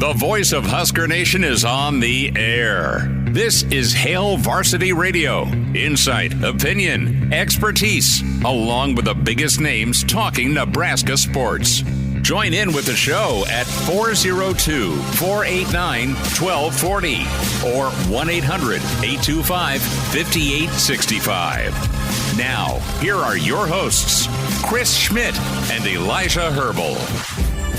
The voice of Husker Nation is on the air. This is Hail Varsity Radio. Insight, opinion, expertise, along with the biggest names talking Nebraska sports. Join in with the show at 402-489-1240 or 1-800-825-5865. Now, here are your hosts, Chris Schmidt and Elijah Herbel.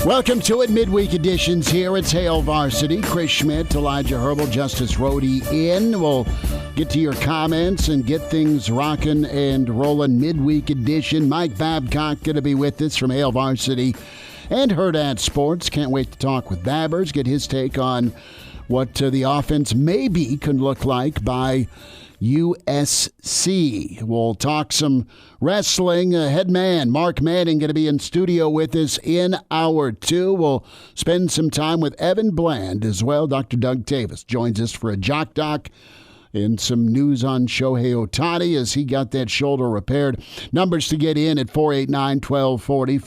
Welcome to it, midweek editions here. It's Hail Varsity. Chris Schmidt, Elijah Herbel, Justice Rhody in. We'll get to your comments and get things rocking and rolling. Midweek edition. Mike Babcock going to be with us from Hail Varsity and Hurrdat Sports. Can't wait to talk with Babbers, get his take on what the offense maybe can look like by USC. We'll talk some wrestling. Head man Mark Manning going to be in studio with us in hour two. We'll spend some time with Evan Bland as well. Dr. Doug Toewes joins us for a Jock Doc and some news on Shohei Ohtani as he got that shoulder repaired. Numbers to get in at 489-1240,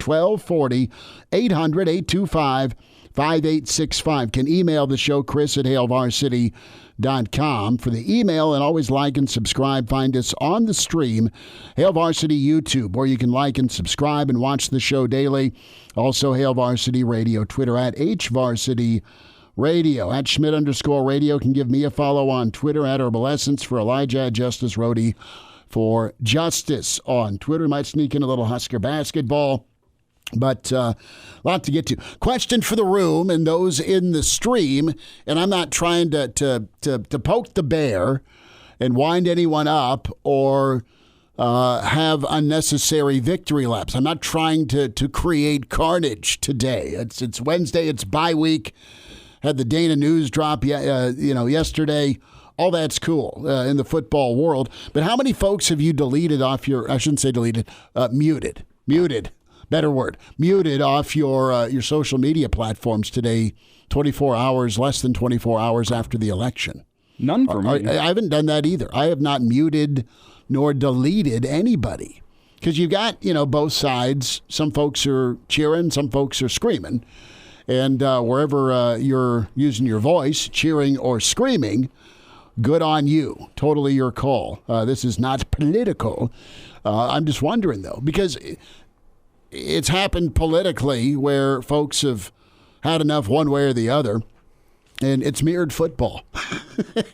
489-1240, 800-825-5865. Can email the show, Chris at hailvarsity.com for the email, and always like and subscribe. Find us on the stream, Hail Varsity YouTube, where you can like and subscribe and watch the show daily. Also, Hail Varsity Radio, Twitter at HVarsity Radio. At Schmidt_radio can give me a follow on Twitter at Herbalescence for Elijah, at Justice Rhody for Justice on Twitter. Might sneak in a little Husker basketball. But a lot to get to. Question for the room and those in the stream, and I'm not trying to poke the bear and wind anyone up or have unnecessary victory laps. I'm not trying to create carnage today. It's Wednesday. It's bye week. Had the Dana news drop yesterday. All that's cool in the football world. But how many folks have you deleted off your? I shouldn't say deleted. Muted. Better word. Muted off your social media platforms today, 24 hours, less than 24 hours after the election. None for me. I haven't done that either. I have not muted nor deleted anybody. Because you've got, both sides. Some folks are cheering, some folks are screaming. And wherever you're using your voice, cheering or screaming, good on you. Totally your call. This is not political. I'm just wondering, though, because it's happened politically where folks have had enough one way or the other, and it's mirrored football.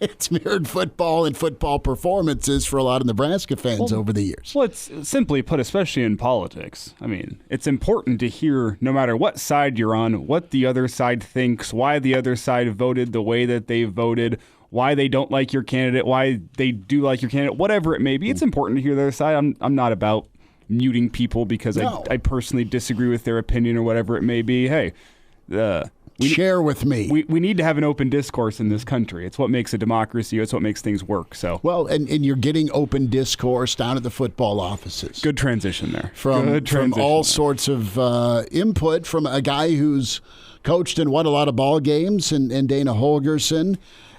It's mirrored football and football performances for a lot of Nebraska fans over the years. Well, it's simply put, especially in politics. I mean, it's important to hear, no matter what side you're on, what the other side thinks, why the other side voted the way that they voted, why they don't like your candidate, why they do like your candidate, whatever it may be. It's important to hear their side. I'm not about muting people because I personally disagree with their opinion or whatever it may be. Hey, share with me. We need to have an open discourse in this country. It's what makes a democracy. It's what makes things work. So and you're getting open discourse down at the football offices. Good transition there. From all sorts of input from a guy who's coached and won a lot of ball games and Dana Holgorsen,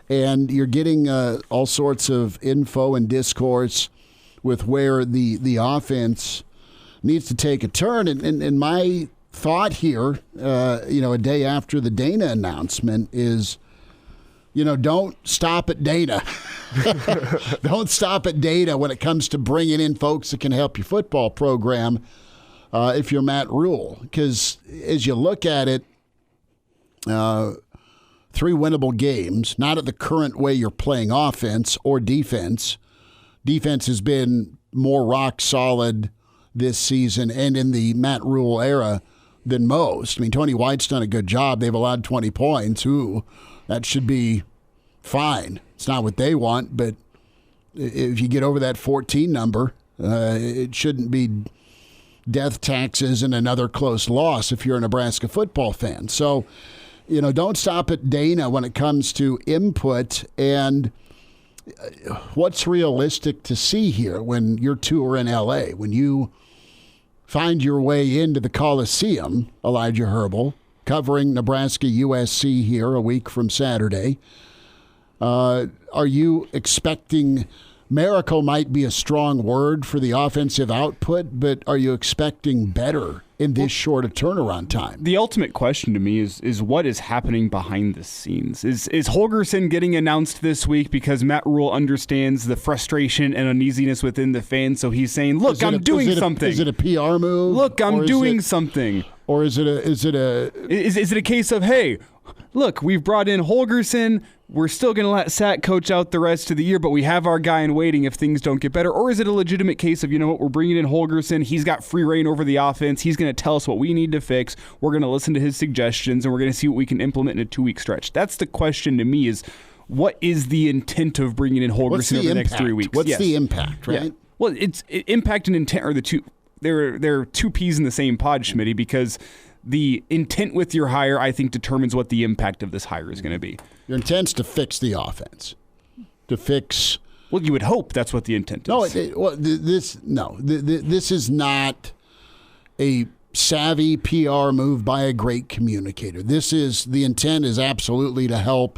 and you're getting all sorts of info and discourse with where the offense needs to take a turn. And my thought here, a day after the Dana announcement is, don't stop at Dana. Don't stop at Dana when it comes to bringing in folks that can help your football program if you're Matt Rule. Because as you look at it, 3 winnable games, not at the current way you're playing offense or defense. Defense has been more rock solid this season and in the Matt Rule era than most. I mean, Tony White's done a good job. They've allowed 20 points. Ooh, that should be fine. It's not what they want, but if you get over that 14 number, it shouldn't be death taxes and another close loss if you're a Nebraska football fan. So, don't stop at Dana when it comes to input and what's realistic to see here when your tour in L.A., when you find your way into the Coliseum, Elijah Herbel, covering Nebraska USC here a week from Saturday. Are you expecting miracle might be a strong word for the offensive output, but are you expecting better in this short a turnaround time. The ultimate question to me is what is happening behind the scenes? Is Holgorsen getting announced this week because Matt Rule understands the frustration and uneasiness within the fans, so he's saying, look, I'm doing something. Is it a PR move? Look, I'm doing something. Or is it a case of, hey, look, we've brought in Holgorsen, we're still going to let Sack coach out the rest of the year, but we have our guy in waiting if things don't get better? Or is it a legitimate case of, you know what, we're bringing in Holgorsen, he's got free reign over the offense, he's going to tell us what we need to fix, we're going to listen to his suggestions, and we're going to see what we can implement in a 2-week stretch? That's the question to me, is what is the intent of bringing in Holgorsen over the next 3 weeks? What's the impact, right? Yeah. Well, impact and intent are the two. They're two peas in the same pod, Schmitty, because the intent with your hire, I think, determines what the impact of this hire is going to be. Your intent's to fix the offense. To fix... Well, you would hope that's what the intent is. This is not a savvy PR move by a great communicator. The intent is absolutely to help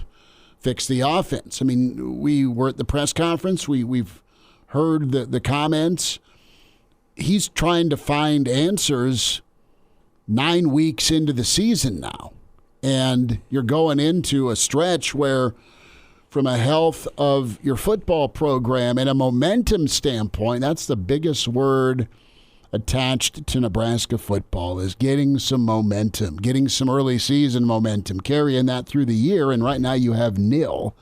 fix the offense. I mean, we were at the press conference. We've heard the comments. He's trying to find answers 9 weeks into the season now. And you're going into a stretch where, from a health of your football program and a momentum standpoint, that's the biggest word attached to Nebraska football, is getting some momentum, getting some early season momentum, carrying that through the year. And right now you have nil,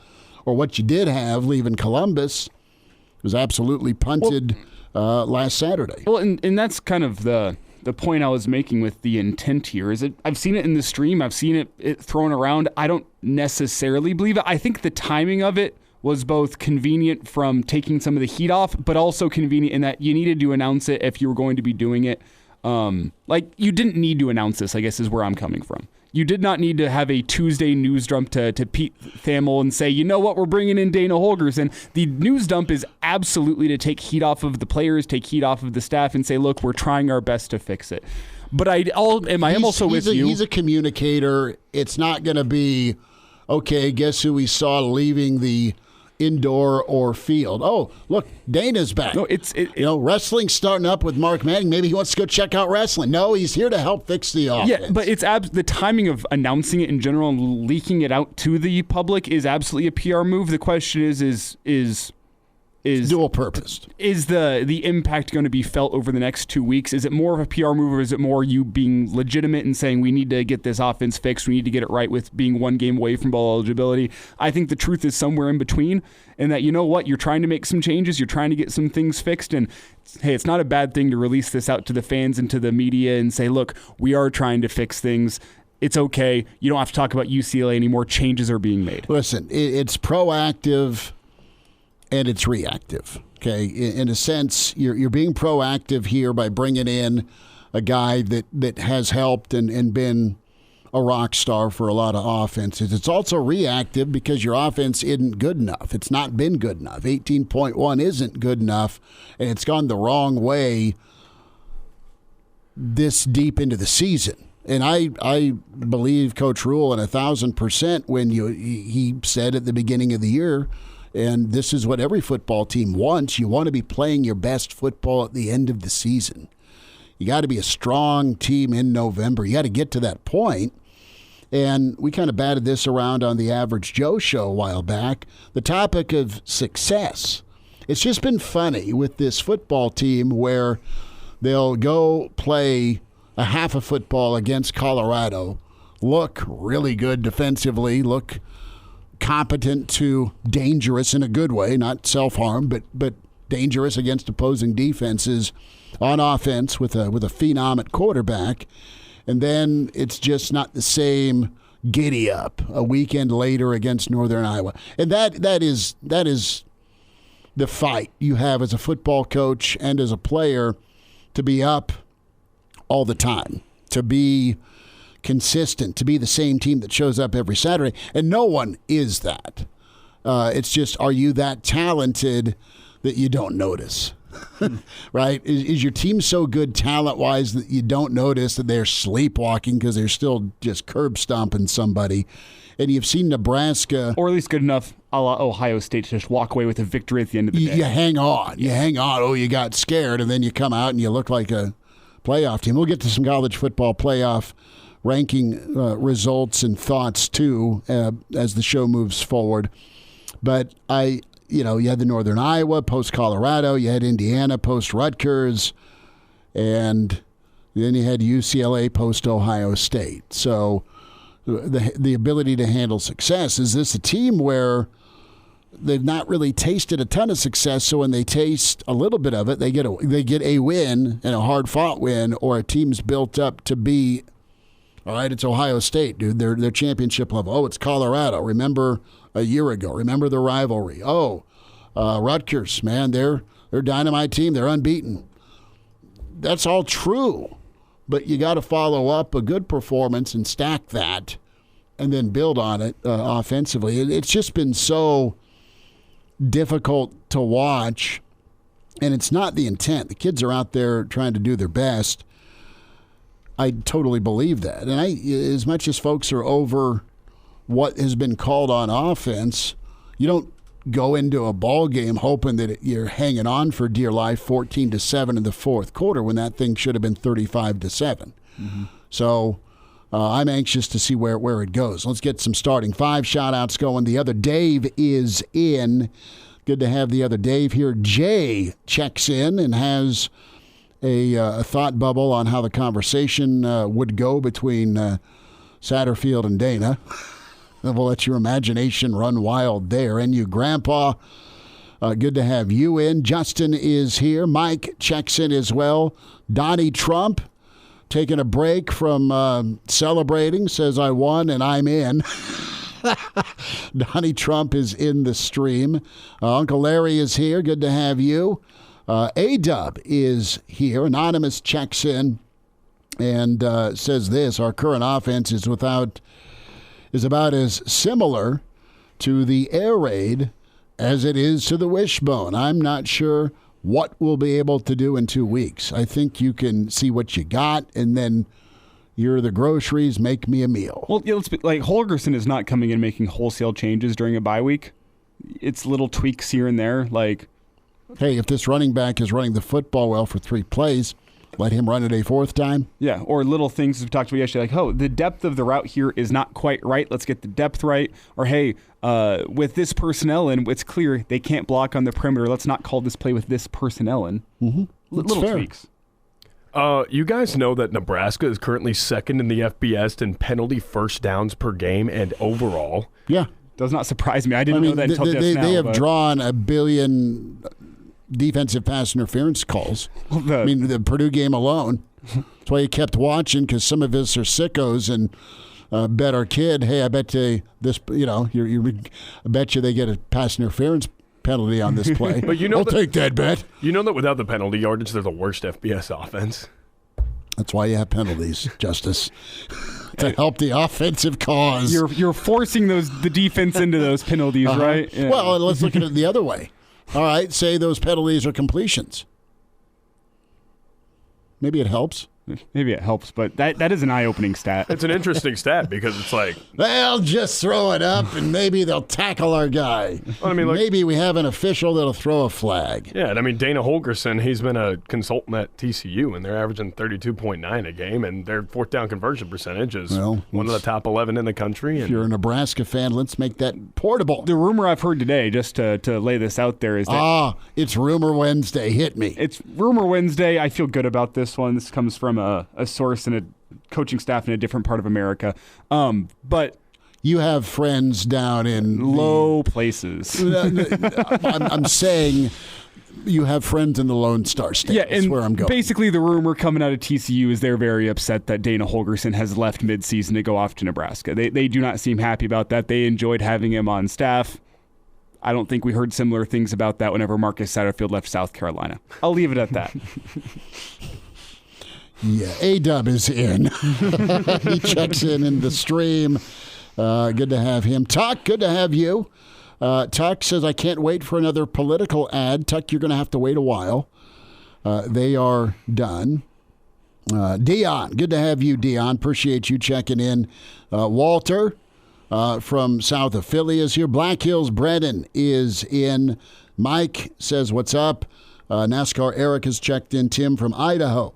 or what you did have leaving Columbus was absolutely punted last Saturday. Well, and that's kind of the point I was making with the intent here. Is it? I've seen it in the stream. I've seen it thrown around. I don't necessarily believe it. I think the timing of it was both convenient from taking some of the heat off, but also convenient in that you needed to announce it if you were going to be doing it. Like, you didn't need to announce this, I guess, is where I'm coming from. You did not need to have a Tuesday news dump to Pete Thamel and say, you know what, we're bringing in Dana Holgorsen. The news dump is absolutely to take heat off of the players, take heat off of the staff, and say, look, we're trying our best to fix it. But I am also with you. He's a communicator. It's not going to be, okay, guess who we saw leaving the indoor or field. Oh, look, Dana's back. No, wrestling's starting up with Mark Manning. Maybe he wants to go check out wrestling. No, he's here to help fix the offense. Yeah, but it's the timing of announcing it in general and leaking it out to the public is absolutely a PR move. The question is dual purposed. Is the impact going to be felt over the next 2 weeks? Is it more of a PR move, or is it more you being legitimate and saying we need to get this offense fixed, we need to get it right with being 1 game away from bowl eligibility? I think the truth is somewhere in between, and that, you know what, you're trying to make some changes, you're trying to get some things fixed, and hey, it's not a bad thing to release this out to the fans and to the media and say, look, we are trying to fix things. It's okay. You don't have to talk about UCLA anymore. Changes are being made. Listen, it's proactive and it's reactive. Okay, in a sense, you're being proactive here by bringing in a guy that has helped and been a rock star for a lot of offenses. It's also reactive because your offense isn't good enough. It's not been good enough. 18.1 isn't good enough, and it's gone the wrong way this deep into the season. And I believe Coach Rule 1,000% when he said at the beginning of the year, and this is what every football team wants. You want to be playing your best football at the end of the season. You got to be a strong team in November. You got to get to that point. And we kind of batted this around on the Average Joe show a while back. The topic of success. It's just been funny with this football team where they'll go play a half of football against Colorado, look really good defensively, look competent to dangerous in a good way, not self-harm, but dangerous against opposing defenses on offense with a phenom at quarterback. And then it's just not the same giddy up a weekend later against Northern Iowa. And that is the fight you have as a football coach and as a player, to be up all the time, to be consistent, to be the same team that shows up every Saturday. And no one is that. It's just, are you that talented that you don't notice? Right? Is your team so good talent-wise that you don't notice that they're sleepwalking because they're still just curb stomping somebody? And you've seen Nebraska, or at least good enough a la Ohio State, to just walk away with a victory at the end of the day. You hang on. You hang on. Oh, you got scared, and then you come out and you look like a playoff team. We'll get to some college football playoff ranking results and thoughts, too, as the show moves forward. But you had the Northern Iowa post-Colorado. You had Indiana post-Rutgers. And then you had UCLA post-Ohio State. So the ability to handle success. Is this a team where they've not really tasted a ton of success, so when they taste a little bit of it, they get a win and a hard-fought win, or a team's built up to be, all right, it's Ohio State, dude. They're championship level. Oh, it's Colorado. Remember a year ago. Remember the rivalry. Oh, Rutgers, man, they're a dynamite team. They're unbeaten. That's all true, but you got to follow up a good performance and stack that and then build on it offensively. It's just been so difficult to watch, and it's not the intent. The kids are out there trying to do their best. I totally believe that. And as much as folks are over what has been called on offense, you don't go into a ball game hoping that you're hanging on for dear life 14-7 in the fourth quarter when that thing should have been 35-7. Mm-hmm. So I'm anxious to see where it goes. Let's get some starting five shout-outs going. The other Dave is in. Good to have the other Dave here. Jay checks in and has a thought bubble on how the conversation would go between Satterfield and Dana. We'll let your imagination run wild there. And you, Grandpa, good to have you in. Justin is here. Mike checks in as well. Donnie Trump taking a break from celebrating, says, I won and I'm in. Donnie Trump is in the stream. Uncle Larry is here. Good to have you. A-Dub is here. Anonymous checks in and says this: our current offense is about as similar to the air raid as it is to the wishbone. I'm not sure what we'll be able to do in 2 weeks. I think you can see what you got, and then you're the groceries, make me a meal. Well, let's be, Holgorsen is not coming in making wholesale changes during a bye week. It's little tweaks here and there. Hey, if this running back is running the football well for 3 plays, let him run it a 4th time. Yeah, or little things we talked about yesterday, the depth of the route here is not quite right. Let's get the depth right. Or, hey, with this personnel in, it's clear they can't block on the perimeter. Let's not call this play with this personnel in. Mm-hmm. Little tweaks. You guys know that Nebraska is currently second in the FBS in penalty first downs per game and overall. Yeah. Does not surprise me. I didn't know that until just now. They have drawn 1 billion defensive pass interference calls. The Purdue game alone. That's why you kept watching, because some of us are sickos and bet our kid, hey, I bet you this, I bet you they get a pass interference penalty on this play. But I'll take that bet. You know that without the penalty yardage, they're the worst FBS offense. That's why you have penalties, Justice, to help the offensive cause. You're forcing the defense into those penalties, right? Yeah. Well, let's look at it the other way. All right, say those penalties are completions. Maybe it helps. Maybe it helps, but that is an eye-opening stat. It's an interesting stat because it's like, they'll just throw it up and maybe they'll tackle our guy. Well, maybe we have an official that'll throw a flag. Yeah, and Dana Holgorsen, he's been a consultant at TCU, and they're averaging 32.9 a game, and their 4th down conversion percentage is one of the top 11 in the country. If you're a Nebraska fan, let's make that portable. The rumor I've heard today, just to lay this out there, is that it's Rumor Wednesday. Hit me. It's Rumor Wednesday. I feel good about this one. This comes from a source and a coaching staff in a different part of America. But you have friends down in low places. I'm saying you have friends in the Lone Star State. Yeah, that's where I'm going. Basically, the rumor coming out of TCU is they're very upset that Dana Holgorsen has left midseason to go off to Nebraska. They do not seem happy about that. They enjoyed having him on staff. I don't think we heard similar things about that whenever Marcus Satterfield left South Carolina. I'll leave it at that. Yeah, A-Dub is in. He checks in the stream. Good to have him. Tuck, good to have you. Tuck says, I can't wait for another political ad. Tuck, you're going to have to wait a while. They are done. Dion, good to have you, Dion. Appreciate you checking in. Walter from south of Philly is here. Black Hills Brennan is in. Mike says, what's up? NASCAR Eric has checked in. Tim from Idaho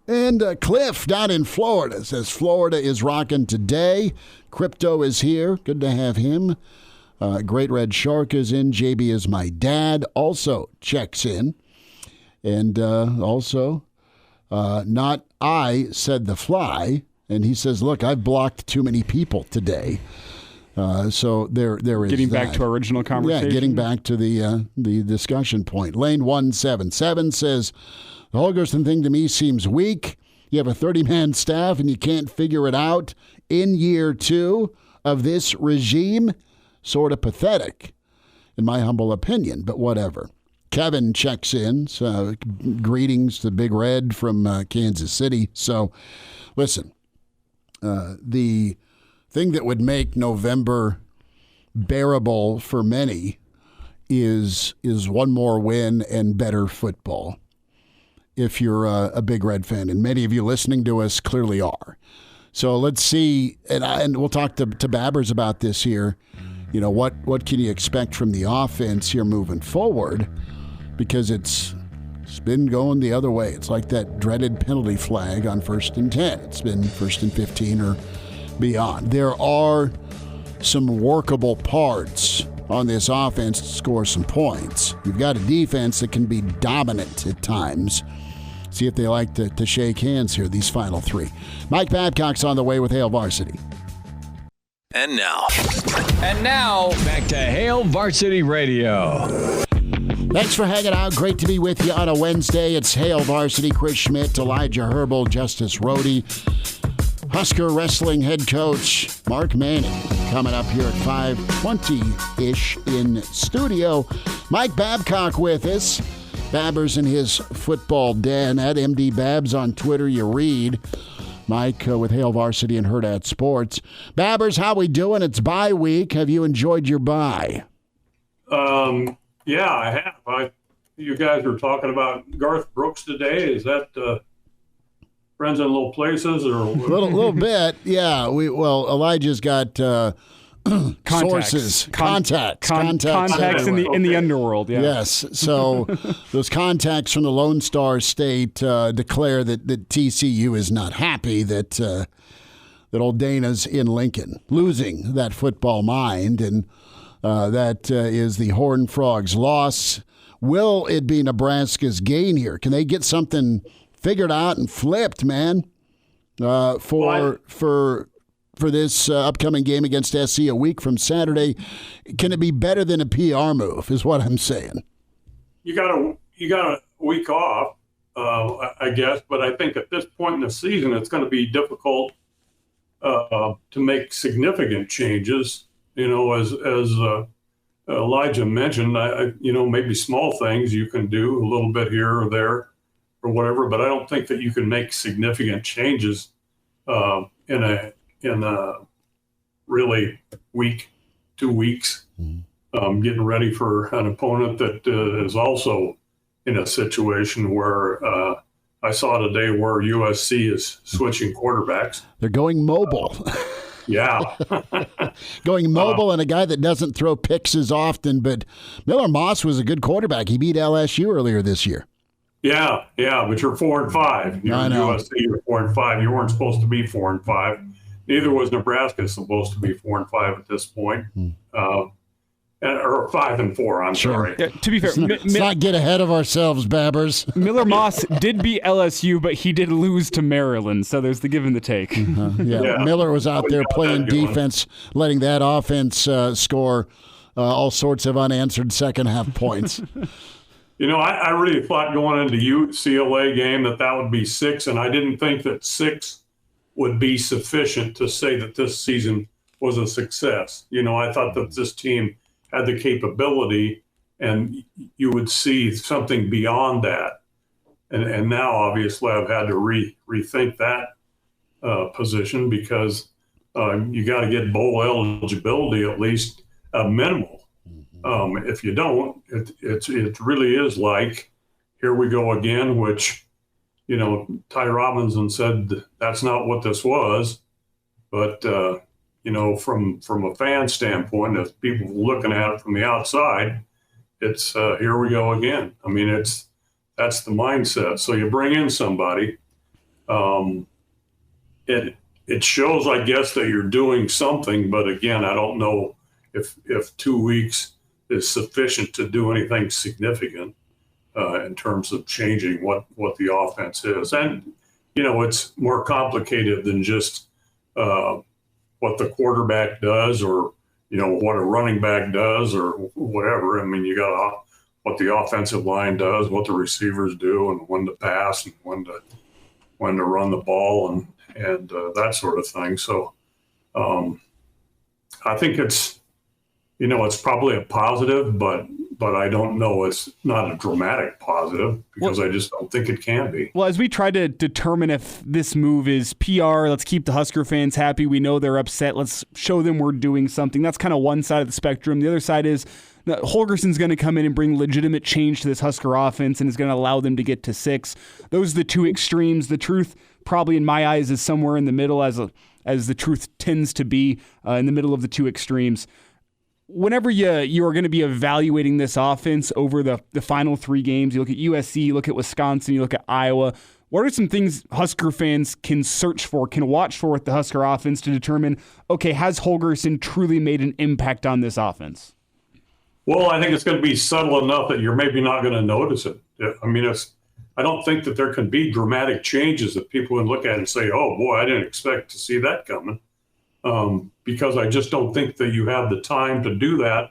And Cliff down in Florida says Florida is rocking today. Crypto is here. Good to have him. Great Red Shark is in. JB is my dad. Also checks in. And also, not I said the fly. And he says, look, I've blocked too many people today. So there is getting that. back to our original conversation. Yeah, getting back to the discussion point. Lane 177 says, the Holgorsen thing to me seems weak. You have a 30-man staff and you can't figure it out in year 2 of this regime. Sort of pathetic, in my humble opinion, but whatever. Kevin checks in. So, greetings to Big Red from Kansas City. So, listen, the thing that would make November bearable for many is one more win and better football. If you're a Big Red fan, and many of you listening to us clearly are. So let's see, and we'll talk to Babbers about this here. You know, what can you expect from the offense here moving forward? Because it's been going the other way. It's like that dreaded penalty flag on 1st and 10. It's been 1st and 15 or beyond. There are some workable parts on this offense to score some points. You've got a defense that can be dominant at times. See if they like to shake hands here, these final 3. Mike Babcock's on the way with Hail Varsity. And now, back to Hail Varsity Radio. Thanks for hanging out. Great to be with you on a Wednesday. It's Hail Varsity. Chris Schmidt, Elijah Herbel, Justice Rhody, Husker wrestling head coach Mark Manning coming up here at 5:20-ish in studio. Mike Babcock with us. Babbers in his football den at MD Babs on Twitter. You read. Mike with Hail Varsity and Hurrdat Sports. Babbers, how we doing? It's bye week. Have you enjoyed your bye? Yeah, I have. You guys were talking about Garth Brooks today. Is that Friends in Low Places or a little bit? Yeah. Elijah's got sources, contacts in the underworld. Yeah. Yes. So those contacts from the Lone Star State declare that TCU is not happy that old Dana's in Lincoln, losing that football mind, and that is the Horned Frogs' loss. Will it be Nebraska's gain here? Can they get something figured out and flipped, man, for this upcoming game against SC a week from Saturday? Can it be better than a PR move is what I'm saying. You got a week off, I guess, but I think at this point in the season it's going to be difficult to make significant changes. You know, as Elijah mentioned, maybe small things you can do a little bit here or there or whatever, but I don't think that you can make significant changes in a really week, 2 weeks, getting ready for an opponent that is also in a situation where I saw today where USC is switching quarterbacks. They're going mobile. Yeah. Going mobile, and a guy that doesn't throw picks as often, but Miller Moss was a good quarterback. He beat LSU earlier this year. Yeah, but you're 4-5. You're I know. USC, you're 4-5. You weren't supposed to be 4-5. Neither was Nebraska supposed to be 4-5 at this point. Or 5-4, I'm sorry. Yeah, to be fair, let's not get ahead of ourselves, Babbers. Miller Moss did beat LSU, but he did lose to Maryland, so there's the give and the take. Yeah. Miller was out there playing defense, letting that offense score all sorts of unanswered second-half points. You know, I really thought going into UCLA game that would be 6, and I didn't think that 6 would be sufficient to say that this season was a success. You know, I thought that this team had the capability, and you would see something beyond that. And now, obviously, I've had to rethink that position because you got to get bowl eligibility at least minimal. If you don't, it really is like, here we go again, which, you know, Ty Robinson said that's not what this was. But, you know, from a fan standpoint, as people looking at it from the outside, it's here we go again. I mean, that's the mindset. So you bring in somebody It shows, I guess, that you're doing something, but again, I don't know if 2 weeks is sufficient to do anything significant in terms of changing what the offense is. And, it's more complicated than just what the quarterback does or, what a running back does or whatever. I mean, you got what the offensive line does, what the receivers do, and when to pass and when to run the ball and that sort of thing. So I think it's probably a positive, but I don't know. It's not a dramatic positive because I just don't think it can be. Well, as we try to determine if this move is PR, let's keep the Husker fans happy. We know they're upset. Let's show them we're doing something. That's kind of one side of the spectrum. The other side is Holgorsen's going to come in and bring legitimate change to this Husker offense and is going to allow them to get to 6. Those are the two extremes. The truth, probably in my eyes, is somewhere in the middle, as the truth tends to be in the middle of the two extremes. Whenever you are going to be evaluating this offense over the final 3 games, you look at USC, you look at Wisconsin, you look at Iowa, what are some things Husker fans can search for, can watch for with the Husker offense to determine, okay, has Holgorsen truly made an impact on this offense? Well, I think it's going to be subtle enough that you're maybe not going to notice it. I mean, I don't think that there can be dramatic changes that people can look at and say, oh, boy, I didn't expect to see that coming. Because I just don't think that you have the time to do that,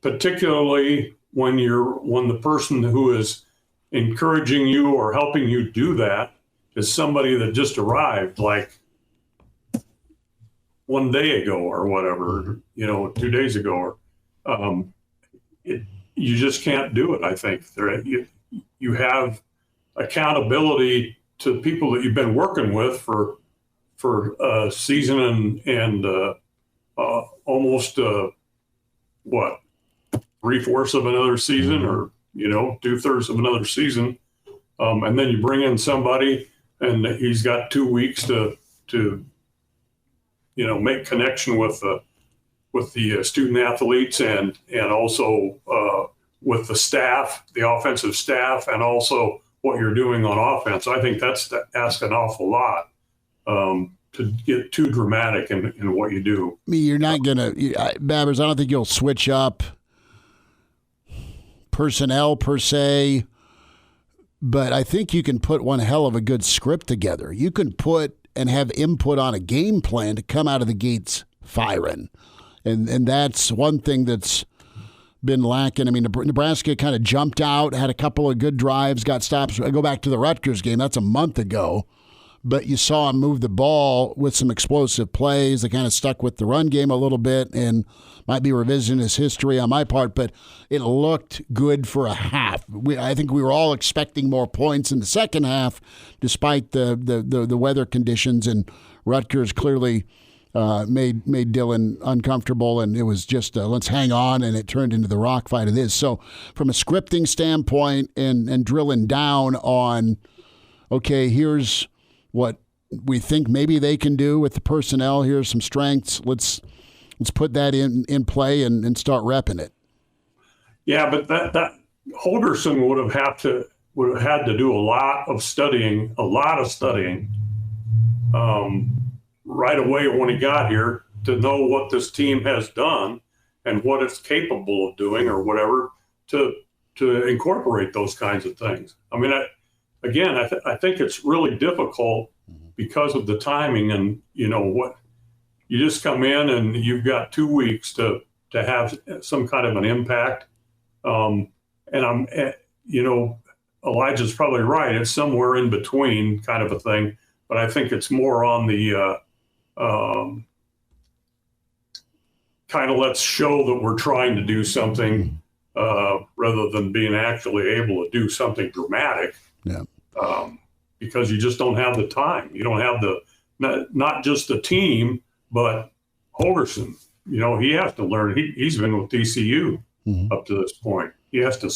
particularly when the person who is encouraging you or helping you do that is somebody that just arrived like 1 day ago or whatever, 2 days ago. You just can't do it, I think. You have accountability to people that you've been working with for a season and almost 3/4 of another season or 2/3 of another season, and then you bring in somebody and he's got 2 weeks to make connection with the student athletes and also with the staff, the offensive staff, and also what you're doing on offense. I think that's to ask an awful lot. To get too dramatic in what you do. I mean, you're not going to, Babbers, I don't think you'll switch up personnel per se, but I think you can put one hell of a good script together. You can put and have input on a game plan to come out of the gates firing. And that's one thing that's been lacking. I mean, Nebraska kind of jumped out, had a couple of good drives, got stops. I go back to the Rutgers game. That's a month ago. But you saw him move the ball with some explosive plays. They kind of stuck with the run game a little bit, and might be revisionist history on my part, but it looked good for a half. I think we were all expecting more points in the second half, despite the weather conditions, and Rutgers clearly made Dylan uncomfortable, and it was just let's hang on, and it turned into the rock fight it is. So from a scripting standpoint and drilling down on, okay, here's what we think maybe they can do with the personnel. Here's some strengths. Let's put that in play and start repping it. Yeah, but that Holgorsen would have had to do a lot of studying right away when he got here to know what this team has done and what it's capable of doing or whatever to incorporate those kinds of things. I mean, I think it's really difficult because of the timing and, what you just come in and you've got 2 weeks to have some kind of an impact. And Elijah's probably right. It's somewhere in between kind of a thing, but I think it's more on the kind of let's show that we're trying to do something rather than being actually able to do something dramatic. Yeah. Because you just don't have the time. You don't have not just the team, but Holgorsen. He has to learn. He's been with TCU up to this point. He has to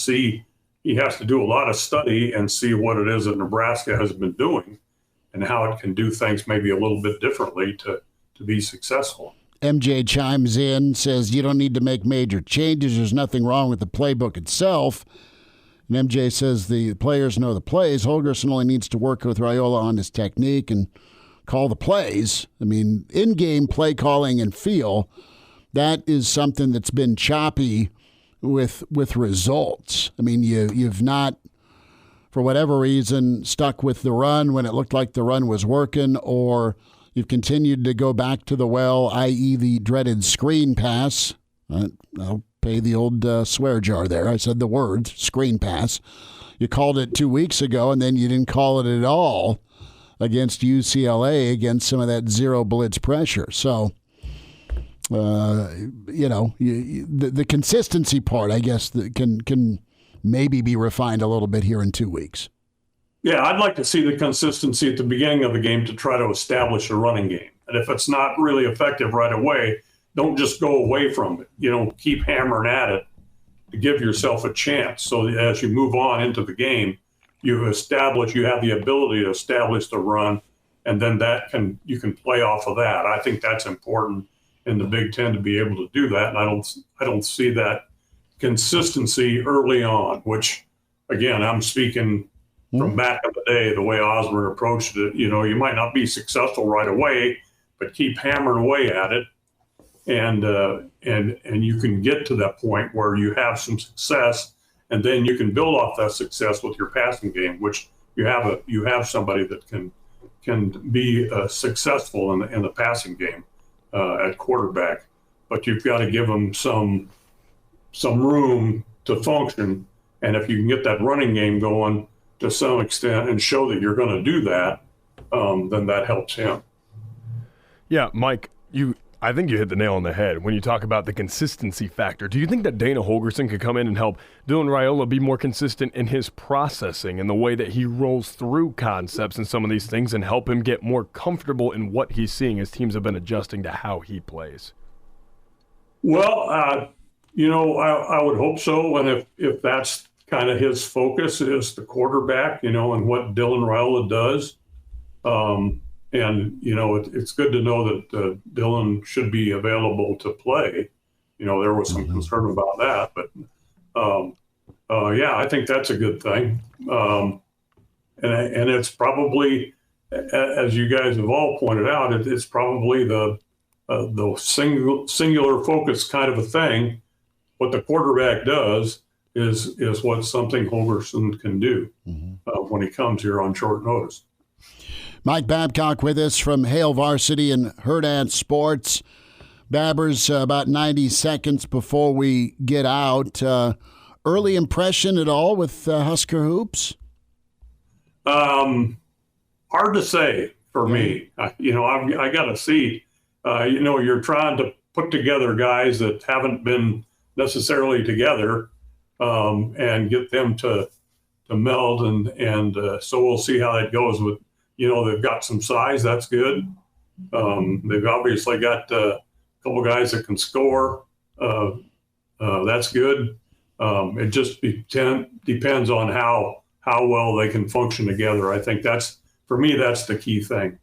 do a lot of study and see what it is that Nebraska has been doing and how it can do things maybe a little bit differently to be successful. MJ chimes in, says you don't need to make major changes. There's nothing wrong with the playbook itself. And MJ says the players know the plays. Holgorsen only needs to work with Raiola on his technique and call the plays. I mean, in-game play calling and feel, that is something that's been choppy with results. I mean, you've not, for whatever reason, stuck with the run when it looked like the run was working, or you've continued to go back to the well, i.e. the dreaded screen pass. I'll pay the old swear jar there. I said the word, screen pass. You called it 2 weeks ago, and then you didn't call it at all against UCLA, against some of that zero blitz pressure. So, the consistency part, I guess, can maybe be refined a little bit here in 2 weeks. Yeah, I'd like to see the consistency at the beginning of the game to try to establish a running game. And if it's not really effective right away, don't just go away from it. Keep hammering at it to give yourself a chance. So as you move on into the game, you have the ability to establish the run, and then you can play off of that. I think that's important in the Big Ten to be able to do that. And I don't see that consistency early on, which, again, I'm speaking from back in the day, the way Osborne approached it. You might not be successful right away, but keep hammering away at it. And you can get to that point where you have some success, and then you can build off that success with your passing game, which you have somebody that can be successful in the passing game at quarterback. But you've got to give them some room to function, and if you can get that running game going to some extent and show that you're going to do that, then that helps him. Yeah, Mike, I think you hit the nail on the head when you talk about the consistency factor. Do you think that Dana Holgorsen could come in and help Dylan Raiola be more consistent in his processing and the way that he rolls through concepts and some of these things, and help him get more comfortable in what he's seeing as teams have been adjusting to how he plays? Well, I would hope so. And if that's kind of his focus is the quarterback, and what Dylan Raiola does. It's good to know that Dylan should be available to play. There was some concern about that, but I think that's a good thing. And it's probably, as you guys have all pointed out, it's probably the singular focus kind of a thing. What the quarterback does is what something Holgorsen can do when he comes here on short notice. Mike Babcock with us from Hail Varsity and Hurrdat Sports. Babbers, about 90 seconds before we get out. Early impression at all with Husker hoops? Hard to say for me. I got to see. You're trying to put together guys that haven't been necessarily together and get them to meld, and so we'll see how that goes. With they've got some size, that's good. They've obviously got a couple guys that can score. That's good. It just depends on how well they can function together. I think that's the key thing.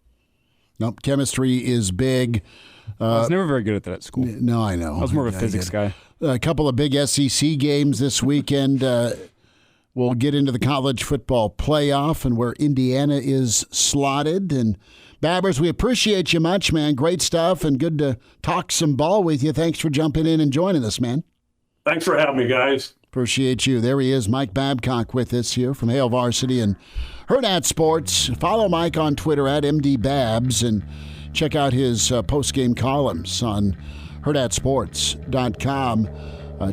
Nope, chemistry is big. I was never very good at that at school. No, I know. I was more of a physics guy. A couple of big SEC games this weekend. We'll get into the college football playoff and where Indiana is slotted. And Babbers, we appreciate you much, man. Great stuff, and good to talk some ball with you. Thanks for jumping in and joining us, man. Thanks for having me, guys. Appreciate you. There he is, Mike Babcock, with us here from Hail Varsity and Hurrdat Sports. Follow Mike on Twitter at MDBabs and check out his post-game columns on HurrdatSports.com.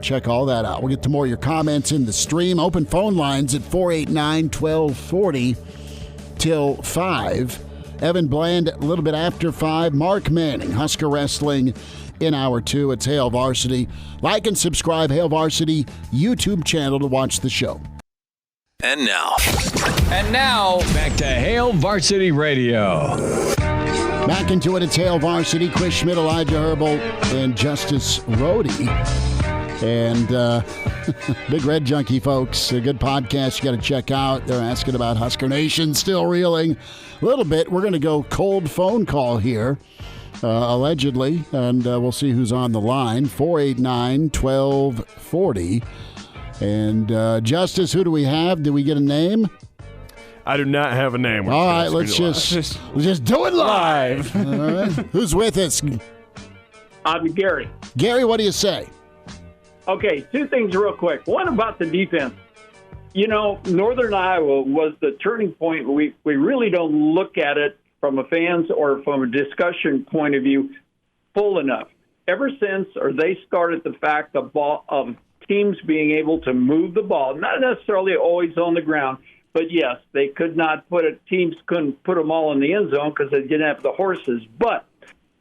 Check all that out. We'll get to more of your comments in the stream. Open phone lines at 489-1240 till 5. Evan Bland a little bit after 5. Mark Manning, Husker Wrestling in hour 2. It's Hail Varsity. Like and subscribe Hail Varsity YouTube channel to watch the show. And now, back to Hail Varsity Radio. Back into it. It's Hail Varsity. Chris Schmidt, Elijah Herbel, and Justice Rhody. And Big Red Junkie, folks, a good podcast you got to check out. They're asking about Husker Nation, still reeling a little bit. We're going to go cold phone call here, allegedly, and we'll see who's on the line. 489-1240. And Justice, who do we have? Do we get a name? I do not have a name. All right, let's just do it live. All right. Who's with us? I'm Gary. Gary, what do you say? Okay, two things real quick. One about the defense. You know, Northern Iowa was the turning point. We really don't look at it from a fans or from a discussion point of view full enough. Ever since, or they started the fact of teams being able to move the ball, not necessarily always on the ground, but yes, they could not teams couldn't put them all in the end zone because they didn't have the horses. But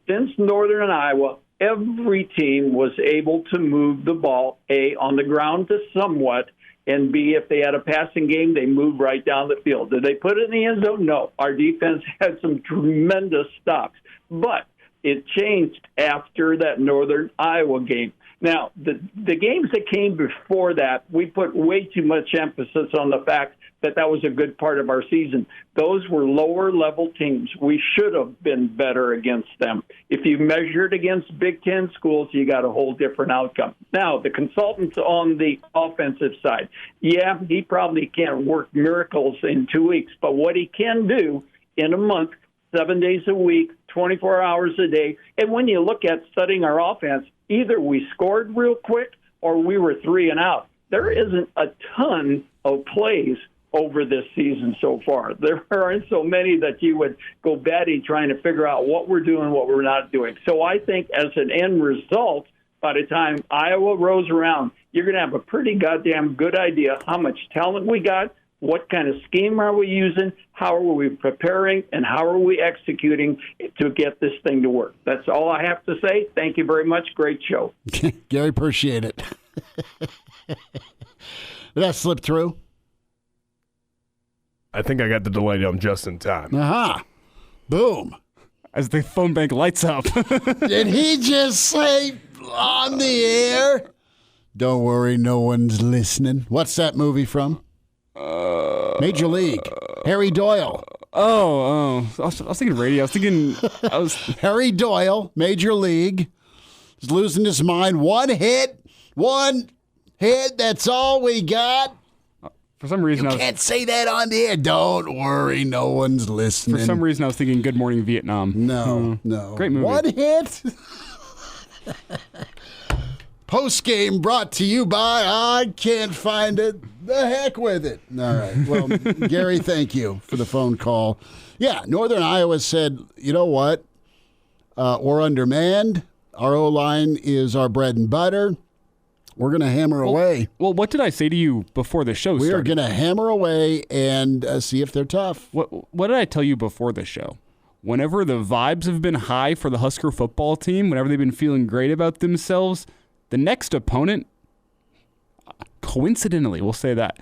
since Northern Iowa, every team was able to move the ball, A, on the ground to somewhat, and B, if they had a passing game, they moved right down the field. Did they put it in the end zone? No. Our defense had some tremendous stops. But it changed after that Northern Iowa game. Now, the games that came before that, we put way too much emphasis on the fact that was a good part of our season. Those were lower-level teams. We should have been better against them. If you measured against Big Ten schools, you got a whole different outcome. Now, the consultants on the offensive side, yeah, he probably can't work miracles in 2 weeks, but what he can do in a month, 7 days a week, 24 hours a day, and when you look at studying our offense, either we scored real quick or we were 3 and out. There isn't a ton of plays over this season so far. There aren't so many that you would go batty trying to figure out what we're doing, what we're not doing. So I think as an end result, by the time Iowa rolls around, you're going to have a pretty goddamn good idea how much talent we got, what kind of scheme are we using, how are we preparing, and how are we executing to get this thing to work. That's all I have to say. Thank you very much. Great show. Gary, appreciate it. Did that slip through? I think I got the delay down just in time. Aha. Boom. As the phone bank lights up. Did he just say on the air? Don't worry, no one's listening. What's that movie from? Major League. Harry Doyle. Oh. I was thinking radio. Harry Doyle, Major League. He's losing his mind. One hit. That's all we got. For some reason, you can't say that on the air. Don't worry, no one's listening. For some reason, I was thinking Good Morning Vietnam. No. Great movie. One hit. Post game brought to you by I can't find it. The heck with it. All right. Well, Gary, thank you for the phone call. Yeah, Northern Iowa said, you know what? We're undermanned. Our O-line is our bread and butter. We're going to hammer away. Well, what did I say to you before the show started? We are going to hammer away and see if they're tough. What did I tell you before the show? Whenever the vibes have been high for the Husker football team, whenever they've been feeling great about themselves, the next opponent, coincidentally, we'll say that,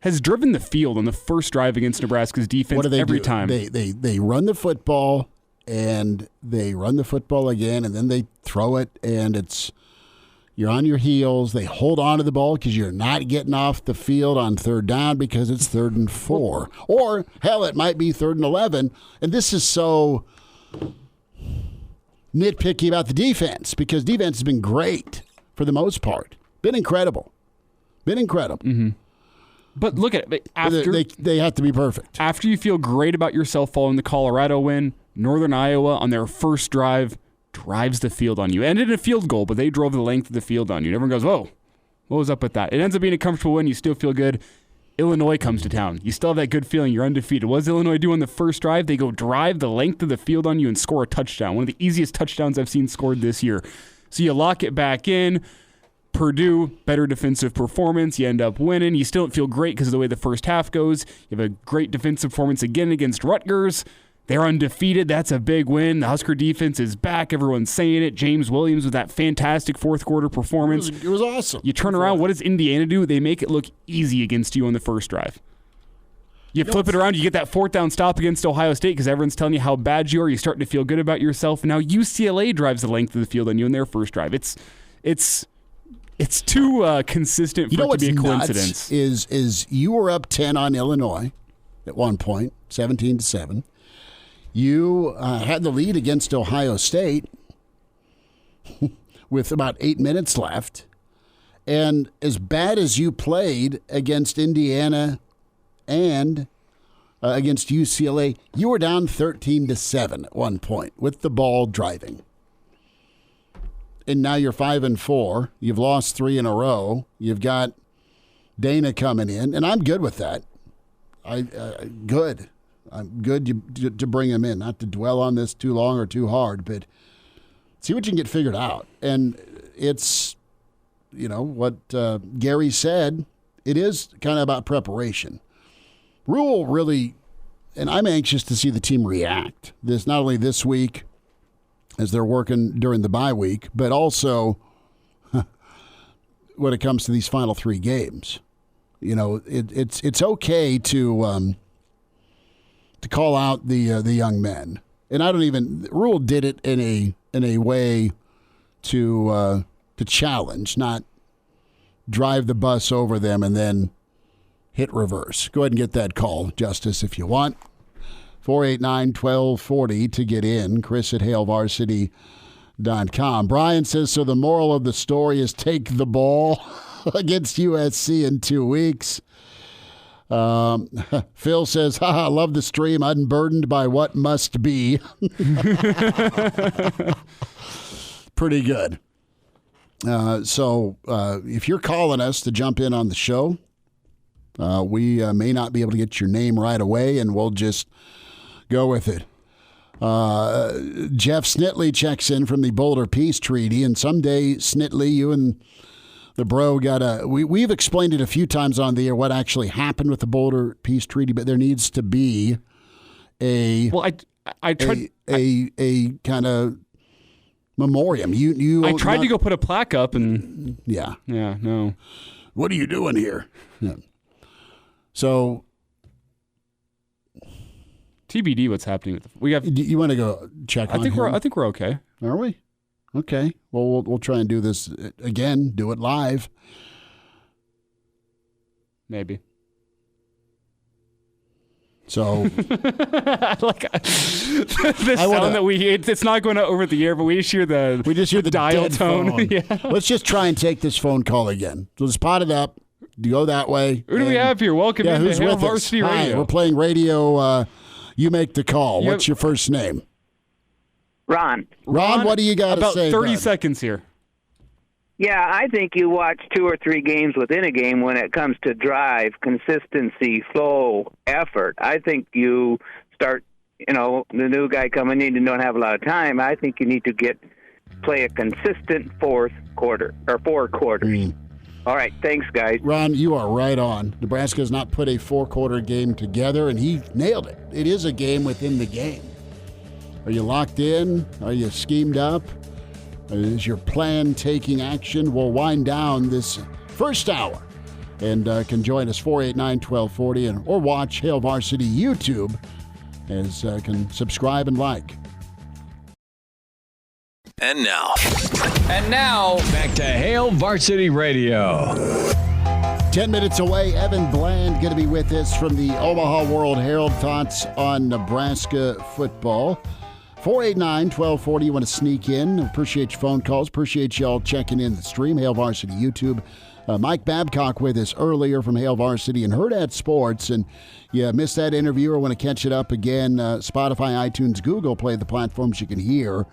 has driven the field on the first drive against Nebraska's defense. What do they every do? time. They run the football, and they run the football again, and then they throw it, and you're on your heels. They hold on to the ball because you're not getting off the field on third down because it's 3rd and 4. Or, hell, it might be 3rd and 11. And this is so nitpicky about the defense because defense has been great for the most part. Been incredible. Mm-hmm. But look at it. They have to be perfect. After you feel great about yourself following the Colorado win, Northern Iowa on their first drive drives the field on you. Ended in a field goal, but they drove the length of the field on you. And everyone goes, whoa, what was up with that? It ends up being a comfortable win. You still feel good. Illinois comes to town. You still have that good feeling. You're undefeated. What does Illinois do on the first drive? They go drive the length of the field on you and score a touchdown. One of the easiest touchdowns I've seen scored this year. So you lock it back in. Purdue, better defensive performance. You end up winning. You still don't feel great because of the way the first half goes. You have a great defensive performance again against Rutgers. They're undefeated. That's a big win. The Husker defense is back. Everyone's saying it. James Williams with that fantastic fourth quarter performance. It was awesome. You turn around. What does Indiana do? They make it look easy against you on the first drive. You flip it around. You get that 4th down stop against Ohio State because everyone's telling you how bad you are. You're starting to feel good about yourself. Now UCLA drives the length of the field on you in their first drive. It's too consistent for it to be a coincidence. Is you were up 10 on Illinois at one point, 17-7. You had the lead against Ohio State with about 8 minutes left, And as bad as you played against Indiana and against UCLA, you were down 13-7 at one point with the ball driving. And now you're 5-4. You've lost 3 in a row. You've got Dana coming in, and I'm good with that. Good. I'm good to bring him in, not to dwell on this too long or too hard, but see what you can get figured out. And it's, what Gary said, it is kind of about preparation. Rule really, and I'm anxious to see the team react. This not only this week as they're working during the bye week, but also when it comes to these final 3 games. It's okay to call out the young men, and Rule did it in a way to challenge, not drive the bus over them and then hit reverse. Go ahead and get that call, Justice, if you want. 489-1240 to get in. Chris at hailvarsity.com. Brian says, so the moral of the story is take the ball against USC in 2 weeks. Phil says, haha, love the stream, unburdened by what must be. Pretty good. So if you're calling us to jump in on the show, we may not be able to get your name right away, and we'll just go with it. Jeff Snitley checks in from the Boulder Peace Treaty, and someday, Snitley, you and the bro we've explained it a few times on the air what actually happened with the Boulder Peace Treaty, but there needs to be a kind of memoriam. I tried to go put a plaque up, and no. What are you doing here? Yeah. So TBD, what's happening with we have? You want to go check? I think we're okay. Are we? Okay. Well, we'll try and do this again. Do it live. Maybe. So, I like the sound that it's not going over the air, but we just hear the dial tone. Yeah. Let's just try and take this phone call again. So let's pot it up. Go that way. Who do we have here? Welcome to Hail Varsity Radio. Hi, we're playing radio. You make the call. What's your first name? Ron, what do you got to say? About 30 seconds here. Yeah, I think you watch 2 or 3 games within a game when it comes to drive, consistency, flow, effort. I think you start, the new guy coming in and don't have a lot of time. I think you need to play a consistent 4 quarters. All right, thanks, guys. Ron, you are right on. Nebraska has not put a 4-quarter game together, and he nailed it. It is a game within the game. Are you locked in? Are you schemed up? Is your plan taking action? We'll wind down this first hour and can join us 489-1240 or watch Hail Varsity YouTube as can subscribe and like. And now, back to Hail Varsity Radio. 10 minutes away, Evan Bland going to be with us from the Omaha World Herald. Thoughts on Nebraska football. 489-1240, you want to sneak in. Appreciate your phone calls. Appreciate y'all checking in the stream. Hail Varsity YouTube. Mike Babcock with us earlier from Hail Varsity and Hurrdat Sports. And you missed that interview or want to catch it up again, Spotify, iTunes, Google Play, the platforms you can hear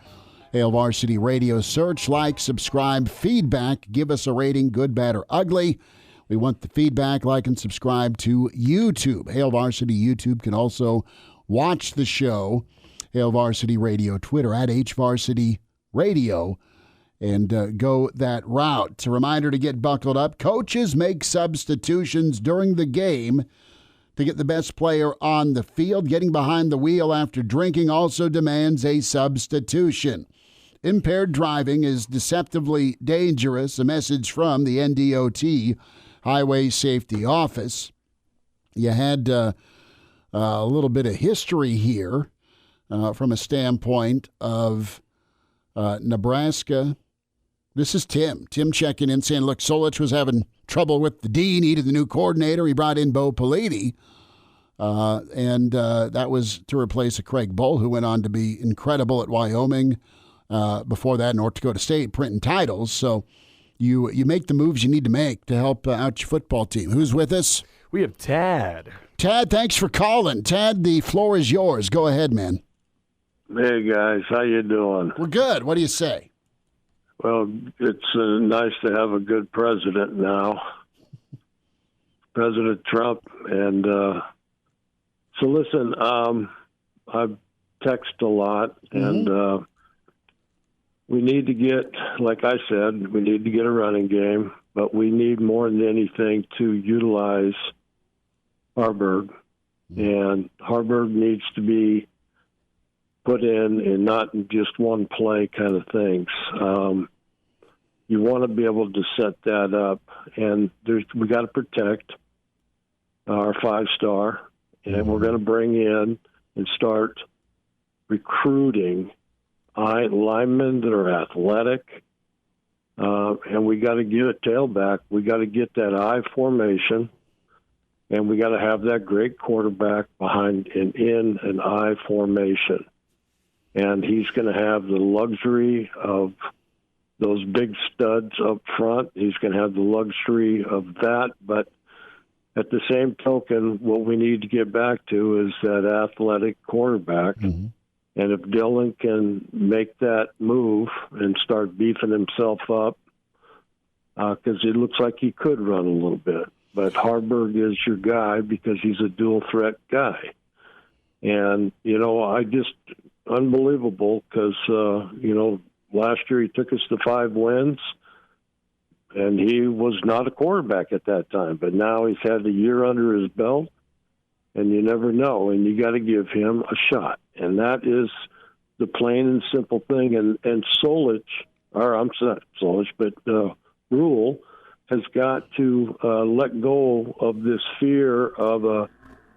Hail Varsity Radio. Search, like, subscribe, feedback. Give us a rating, good, bad, or ugly. We want the feedback. Like and subscribe to YouTube. Hail Varsity YouTube can also watch the show. Hail Varsity Radio Twitter at HVarsity Radio, and go that route. It's a reminder to get buckled up. Coaches make substitutions during the game to get the best player on the field. Getting behind the wheel after drinking also demands a substitution. Impaired driving is deceptively dangerous. A message from the NDOT Highway Safety Office. You had a little bit of history here. From a standpoint of Nebraska. This is Tim. Tim checking in saying, look, Solich was having trouble with the D, needed the new coordinator. He brought in Bo Peliti. And that was to replace a Craig Bull, who went on to be incredible at Wyoming. Before that, North Dakota State, printing titles. So you make the moves you need to make to help out your football team. Who's with us? We have Tad. Tad, thanks for calling. Tad, the floor is yours. Go ahead, man. Hey, guys. How you doing? We're good. What do you say? Well, it's nice to have a good president now, President Trump. And so, listen, I text a lot, and we need to get, like I said, we need to get a running game, but we need more than anything to utilize Harburg. And Harburg needs to be put in and not just one play kind of things. You want to be able to set that up, and we got to protect our 5-star, and we're going to bring in and start recruiting linemen that are athletic, and we got to get a tailback. We got to get that I formation, and we got to have that great quarterback behind and in an I formation. And he's going to have the luxury of those big studs up front. He's going to have the luxury of that. But at the same token, what we need to get back to is that athletic quarterback. Mm-hmm. And if Dylan can make that move and start beefing himself up, because it looks like he could run a little bit. But Harburg is your guy because he's a dual-threat guy. And, unbelievable because, last year he took us to 5 wins, and he was not a quarterback at that time. But now he's had a year under his belt, and you never know, and you got to give him a shot. And that is the plain and simple thing. And Rule has got to let go of this fear of a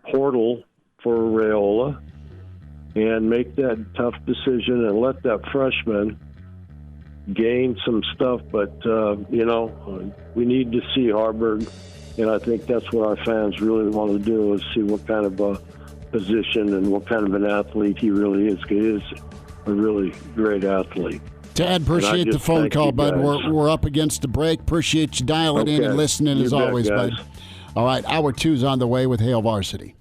portal for Raiola and make that tough decision and let that freshman gain some stuff. But, we need to see Harburg, and I think that's what our fans really want to do is see what kind of a position and what kind of an athlete he really is. He is a really great athlete. Tad, appreciate the phone call, bud. We're up against the break. Appreciate you dialing in and listening as always, bud. All right, hour 2's on the way with Hail Varsity.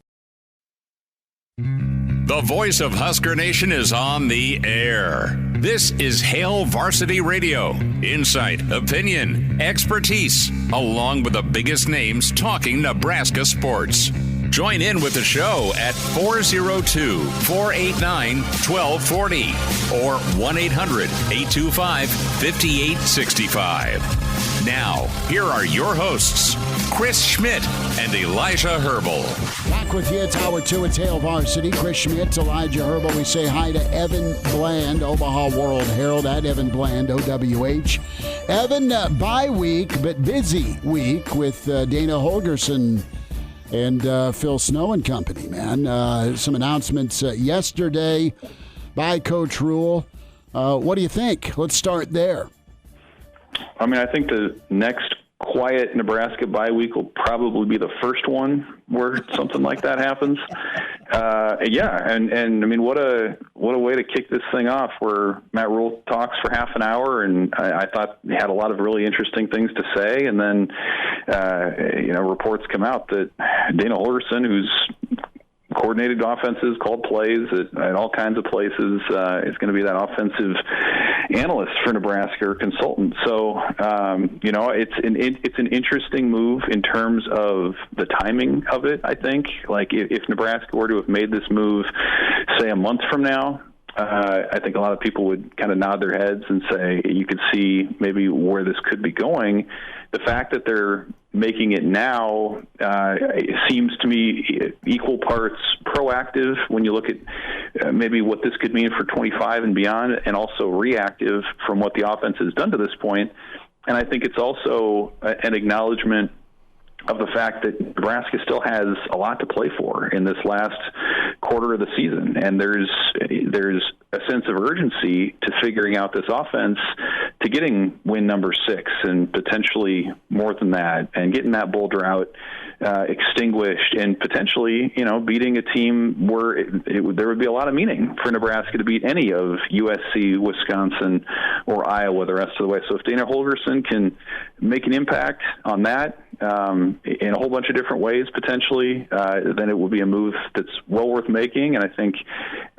The voice of Husker Nation is on the air. This is Hail Varsity Radio. Insight, opinion, expertise, along with the biggest names talking Nebraska sports. Join in with the show at 402-489-1240 or 1-800-825-5865. Now, here are your hosts, Chris Schmidt and Elijah Herbel. Back with you. It's hour 2 at Hail Varsity. Chris Schmidt, Elijah Herbel. We say hi to Evan Bland, Omaha World Herald, at Evan Bland, OWH. Evan, bye week, but busy week with Dana Holgorsen and Phil Snow and company, man. Some announcements yesterday by Coach Rule. What do you think? Let's start there. I mean, I think the next quiet Nebraska bye week will probably be the first one where something like that happens. And I mean, what a way to kick this thing off where Matt Rule talks for half an hour, and I thought he had a lot of really interesting things to say, and then reports come out that Dana Holgorsen, who's coordinated offenses, called plays at all kinds of places, is going to be that offensive analyst for Nebraska or consultant. So, it's an interesting move in terms of the timing of it, I think. Like, if Nebraska were to have made this move, say, a month from now, I think a lot of people would kind of nod their heads and say you could see maybe where this could be going. The fact that they're making it now seems to me equal parts proactive when you look at maybe what this could mean for 25 and beyond, and also reactive from what the offense has done to this point. And I think it's also an acknowledgement of the fact that Nebraska still has a lot to play for in this last quarter of the season. And there's a sense of urgency to figuring out this offense to getting win number 6 and potentially more than that, and getting that bowl drought extinguished, and potentially, beating a team where there would be a lot of meaning for Nebraska to beat any of USC, Wisconsin, or Iowa the rest of the way. So if Dana Holgorsen can make an impact on that in a whole bunch of different ways, potentially, then it will be a move that's well worth making. And I think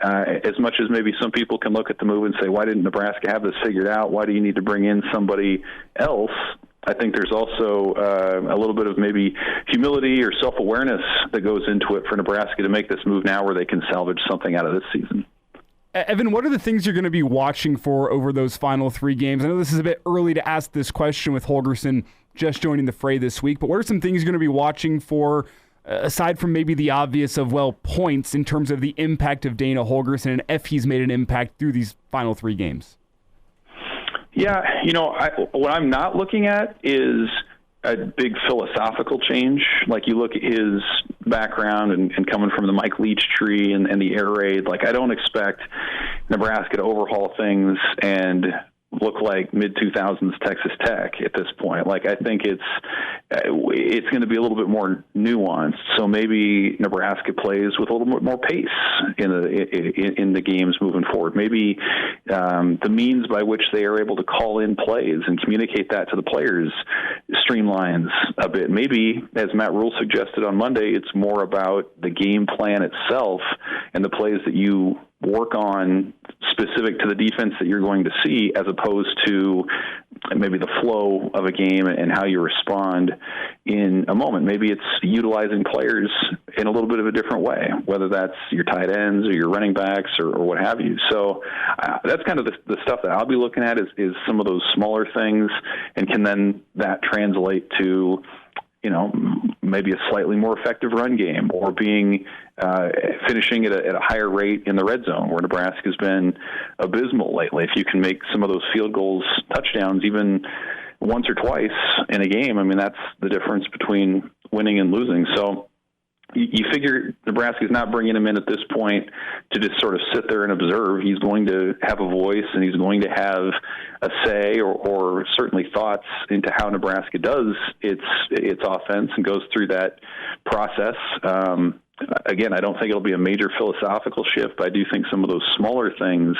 as much as maybe some people can look at the move and say, why didn't Nebraska have this figured out? Why do you need to bring in somebody else? I think there's also a little bit of maybe humility or self-awareness that goes into it for Nebraska to make this move now where they can salvage something out of this season. Evan, what are the things you're going to be watching for over those final 3 games? I know this is a bit early to ask this question with Holgorsen just joining the fray this week, but what are some things you're going to be watching for, aside from maybe the obvious of, points in terms of the impact of Dana Holgorsen and if he's made an impact through these final 3 games? Yeah, what I'm not looking at is a big philosophical change. Like, you look at his background and coming from the Mike Leach tree and the air raid, I don't expect Nebraska to overhaul things and look like mid-2000s Texas Tech at this point. I think it's going to be a little bit more nuanced. So maybe Nebraska plays with a little bit more pace in the games moving forward. Maybe the means by which they are able to call in plays and communicate that to the players streamlines a bit. Maybe, as Matt Rule suggested on Monday, it's more about the game plan itself and the plays that you work on specific to the defense that you're going to see, as opposed to maybe the flow of a game and how you respond in a moment. Maybe it's utilizing players in a little bit of a different way, whether that's your tight ends or your running backs or what have you. So that's kind of the stuff that I'll be looking at is some of those smaller things, and can then that translate to maybe a slightly more effective run game, or finishing at a higher rate in the red zone, where Nebraska's been abysmal lately. If you can make some of those field goals touchdowns even once or twice in a game, that's the difference between winning and losing. So you figure Nebraska's not bringing him in at this point to just sort of sit there and observe. He's going to have a voice, and he's going to have a say or certainly thoughts into how Nebraska does its offense and goes through that process. Again, I don't think it'll be a major philosophical shift, but I do think some of those smaller things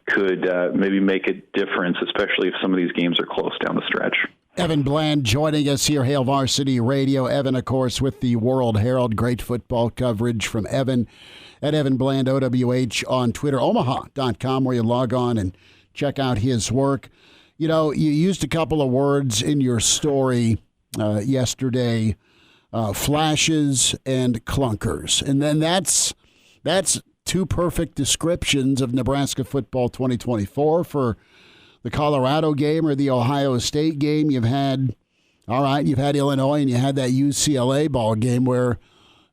could maybe make a difference, especially if some of these games are close down the stretch. Evan Bland joining us here, Hail Varsity Radio. Evan, of course, with the World Herald. Great football coverage from Evan at Evan Bland, OWH, on Twitter. Omaha.com, where you log on and check out his work. You used a couple of words in your story yesterday, flashes and clunkers. And then that's 2 perfect descriptions of Nebraska football 2024. For the Colorado game or the Ohio State game, you've had Illinois, and you had that UCLA ball game where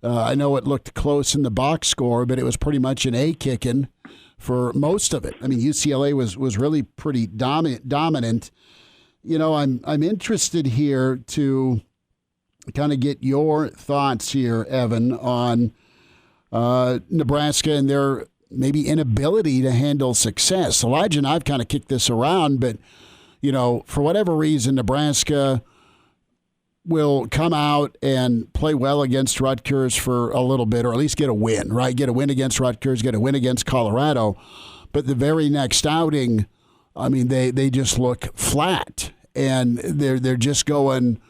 I know it looked close in the box score, but it was pretty much an A-kicking for most of it. UCLA was really pretty dominant. I'm interested here to kind of get your thoughts here, Evan, on Nebraska and their maybe inability to handle success. Elijah and I've kind of kicked this around, but, for whatever reason, Nebraska will come out and play well against Rutgers for a little bit, or at least get a win, right? Get a win against Rutgers, get a win against Colorado. But the very next outing, they just look flat, and they're just going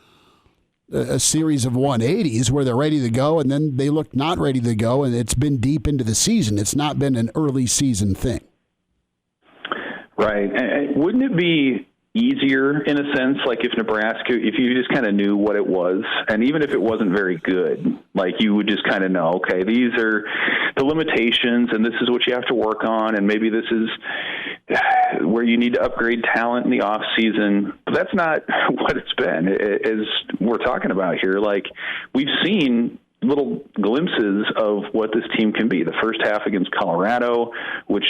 a series of 180s where they're ready to go, and then they look not ready to go, and it's been deep into the season. It's not been an early season thing. Right. And wouldn't it be easier in a sense, if you just kind of knew what it was, and even if it wasn't very good, you would just kind of know, okay, these are the limitations, and this is what you have to work on, and maybe this is where you need to upgrade talent in the off season. But that's not what it's been, as we're talking about here. We've seen little glimpses of what this team can be. The first half against Colorado, which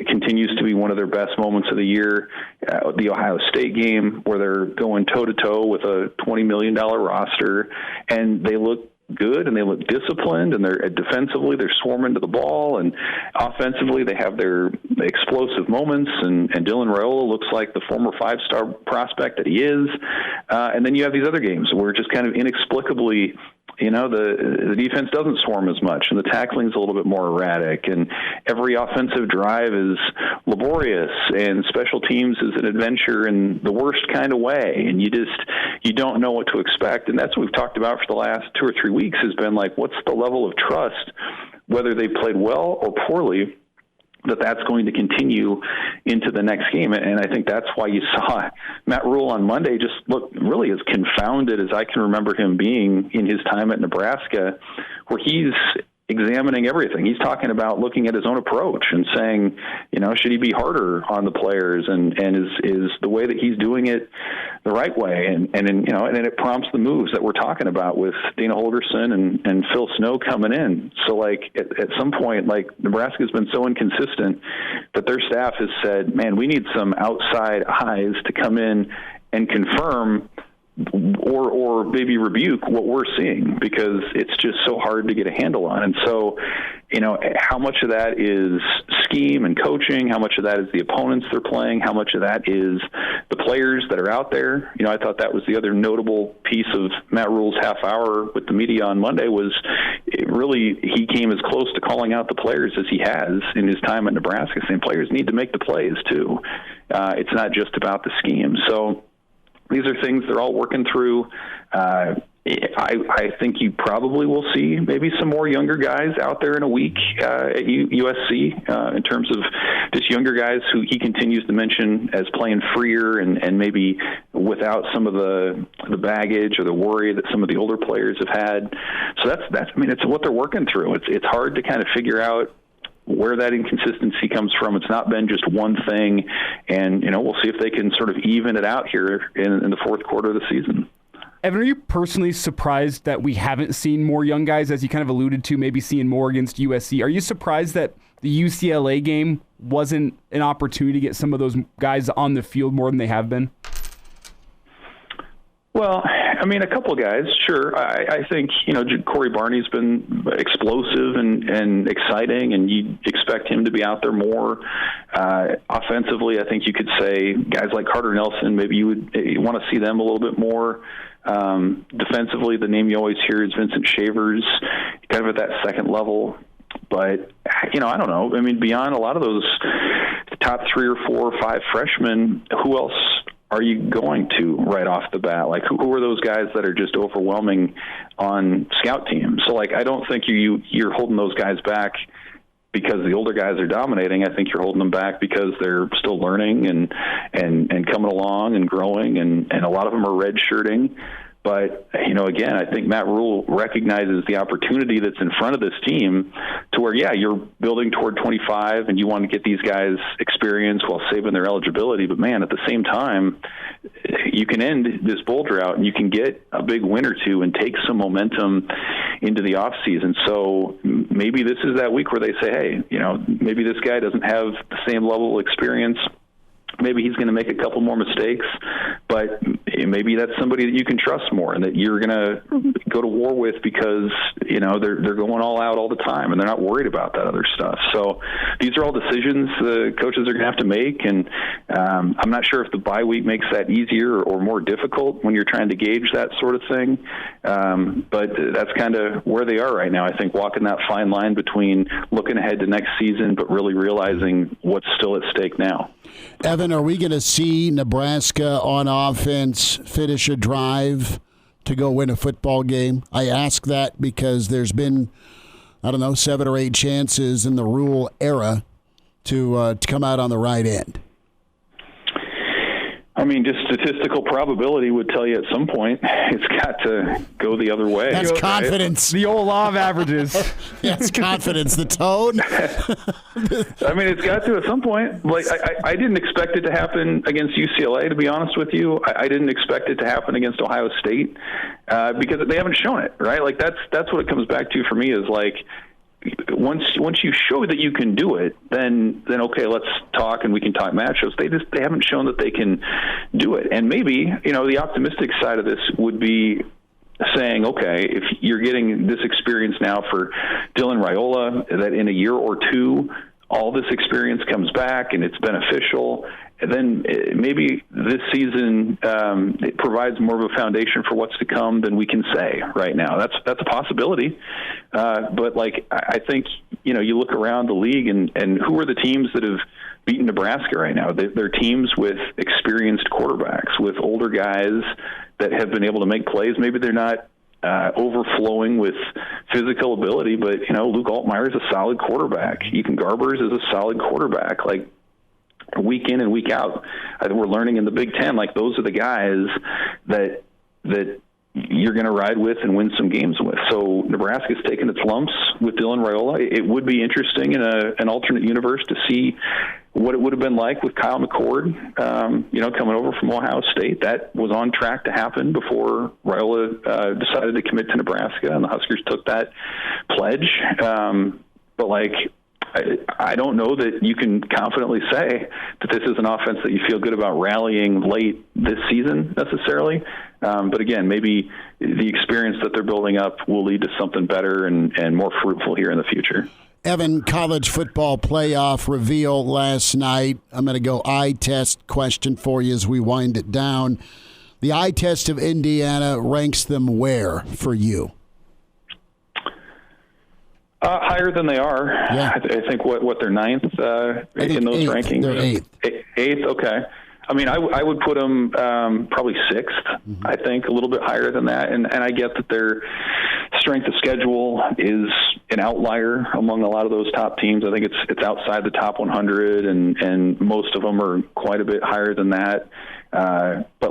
continues to be one of their best moments of the year. The Ohio State game, where they're going toe-to-toe with a $20 million roster, and they look good and they look disciplined, and they're defensively they're swarming to the ball, and offensively they have their explosive moments, and Dylan Raiola looks like the former 5-star prospect that he is. And then you have these other games where just kind of inexplicably, the defense doesn't swarm as much, and the tackling's a little bit more erratic, and every offensive drive is laborious, and special teams is an adventure in the worst kind of way, and you don't know what to expect. And that's what we've talked about for the last 2 or 3 weeks, has been like, what's the level of trust, whether they played well or poorly, that's going to continue into the next game. And I think that's why you saw Matt Rule on Monday just look really as confounded as I can remember him being in his time at Nebraska, where he's examining everything. He's talking about looking at his own approach and saying, should he be harder on the players, and is the way that he's doing it the right way? And then it prompts the moves that we're talking about with Dana Holgorsen and Phil Snow coming in. So like at some point, like Nebraska's been so inconsistent that their staff has said, man, we need some outside eyes to come in and confirm or maybe rebuke what we're seeing, because it's just so hard to get a handle on. And so, how much of that is scheme and coaching? How much of that is the opponents they're playing? How much of that is the players that are out there? I thought that was the other notable piece of Matt Rule's half hour with the media on Monday, was he came as close to calling out the players as he has in his time at Nebraska, saying players need to make the plays too. It's not just about the scheme. So these are things they're all working through. I think you probably will see maybe some more younger guys out there in a week at USC in terms of just younger guys who he continues to mention as playing freer and maybe without some of the baggage or the worry that some of the older players have had. So that's it's what they're working through. It's hard to kind of figure out where that inconsistency comes from. It's not been just one thing, and we'll see if they can sort of even it out here in the fourth quarter of the season. Evan, are you personally surprised that we haven't seen more young guys, as you kind of alluded to, maybe seeing more against USC? Are you surprised that the UCLA game wasn't an opportunity to get some of those guys on the field more than they have been? Well, a couple of guys, sure. I think, Corey Barney's been explosive and exciting, and you expect him to be out there more. Offensively, I think you could say guys like Carter Nelson, maybe you want to see them a little bit more. Defensively, the name you always hear is Vincent Shavers, kind of at that second level. But, I don't know. Beyond a lot of those top 3 or 4 or 5 freshmen, who else are you going to right off the bat? Like, who are those guys that are just overwhelming on scout teams? So, I don't think you're holding those guys back because the older guys are dominating. I think you're holding them back because they're still learning and coming along and growing, and a lot of them are redshirting. But, again, I think Matt Rule recognizes the opportunity that's in front of this team to where, you're building toward 25 and you want to get these guys experience while saving their eligibility. But, man, at the same time, you can end this bowl drought and you can get a big win or two and take some momentum into the offseason. So maybe this is that week where they say, hey, maybe this guy doesn't have the same level of experience. Maybe he's going to make a couple more mistakes, but maybe that's somebody that you can trust more and that you're going to go to war with because, they're going all out all the time and they're not worried about that other stuff. So these are all decisions the coaches are going to have to make. And I'm not sure if the bye week makes that easier or more difficult when you're trying to gauge that sort of thing. But that's kind of where they are right now. I think walking that fine line between looking ahead to next season, but really realizing what's still at stake now. Evan, are we going to see Nebraska on offense finish a drive to go win a football game? I ask that because there's been, 7 or 8 chances in the Rule era to come out on the right end. Just statistical probability would tell you at some point it's got to go the other way. That's confidence. The old law of averages. That's confidence. The tone. It's got to at some point. Like I didn't expect it to happen against UCLA, to be honest with you. I didn't expect it to happen against Ohio State because they haven't shown it, right? Like that's what it comes back to for me is like, once you show that you can do it, then okay, let's talk and we can talk matchups. They haven't shown that they can do it. And maybe, the optimistic side of this would be saying, okay, if you're getting this experience now for Dylan Raiola, that in a year or two, all this experience comes back and it's beneficial, and then maybe this season it provides more of a foundation for what's to come than we can say right now. That's a possibility. But like, I think, you look around the league and who are the teams that have beaten Nebraska right now? They're teams with experienced quarterbacks, with older guys that have been able to make plays. Maybe they're not overflowing with physical ability, but Luke Altmaier is a solid quarterback. Ethan Garbers is a solid quarterback. Like, week in and week out, I think we're learning in the Big Ten, like, those are the guys that you're going to ride with and win some games with. So Nebraska's taken its lumps with Dylan Raiola. It would be interesting in an alternate universe to see what it would have been like with Kyle McCord, coming over from Ohio State. That was on track to happen before Raiola decided to commit to Nebraska, and the Huskers took that pledge. But I don't know that you can confidently say that this is an offense that you feel good about rallying late this season necessarily. But again, maybe the experience that they're building up will lead to something better and more fruitful here in the future. Evan, college football playoff reveal last night. I'm going to go eye test question for you as we wind it down. The eye test of Indiana ranks them where for you? Higher than they are. Yeah. I think what they're ninth in those eighth. rankings. They're eighth. Eighth, okay. I mean, I would put them probably sixth. Mm-hmm. I think a little bit higher than that, and I get that their strength of schedule is an outlier among a lot of those top teams. I think it's outside the top 100, and most of them are quite a bit higher than that. But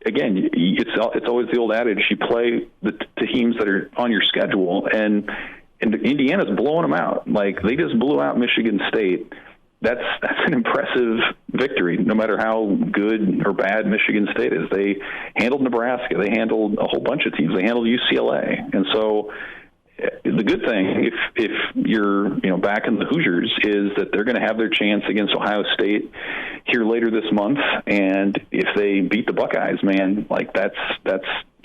again, it's always the old adage: you play the teams that are on your schedule, and Indiana's blowing them out. Like, they just blew out Michigan State. That's an impressive victory, no matter how good or bad Michigan State is. They handled Nebraska. They handled a whole bunch of teams. They handled UCLA. And so the good thing, if you're back in the Hoosiers, is that they're going to have their chance against Ohio State here later this month. And if they beat the Buckeyes, man, that's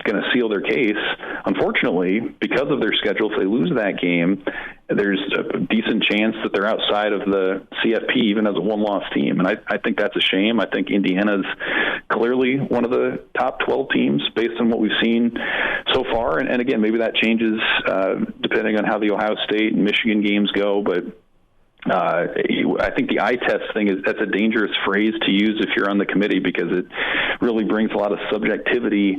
going to seal their case. Unfortunately, because of their schedule, if they lose that game, there's a decent chance that they're outside of the CFP, even as a one-loss team. And I think that's a shame. I think Indiana's clearly one of the top 12 teams based on what we've seen so far. And again, maybe that changes depending on how the Ohio State and Michigan games go. But I think the eye test thing that's a dangerous phrase to use if you're on the committee, because it really brings a lot of subjectivity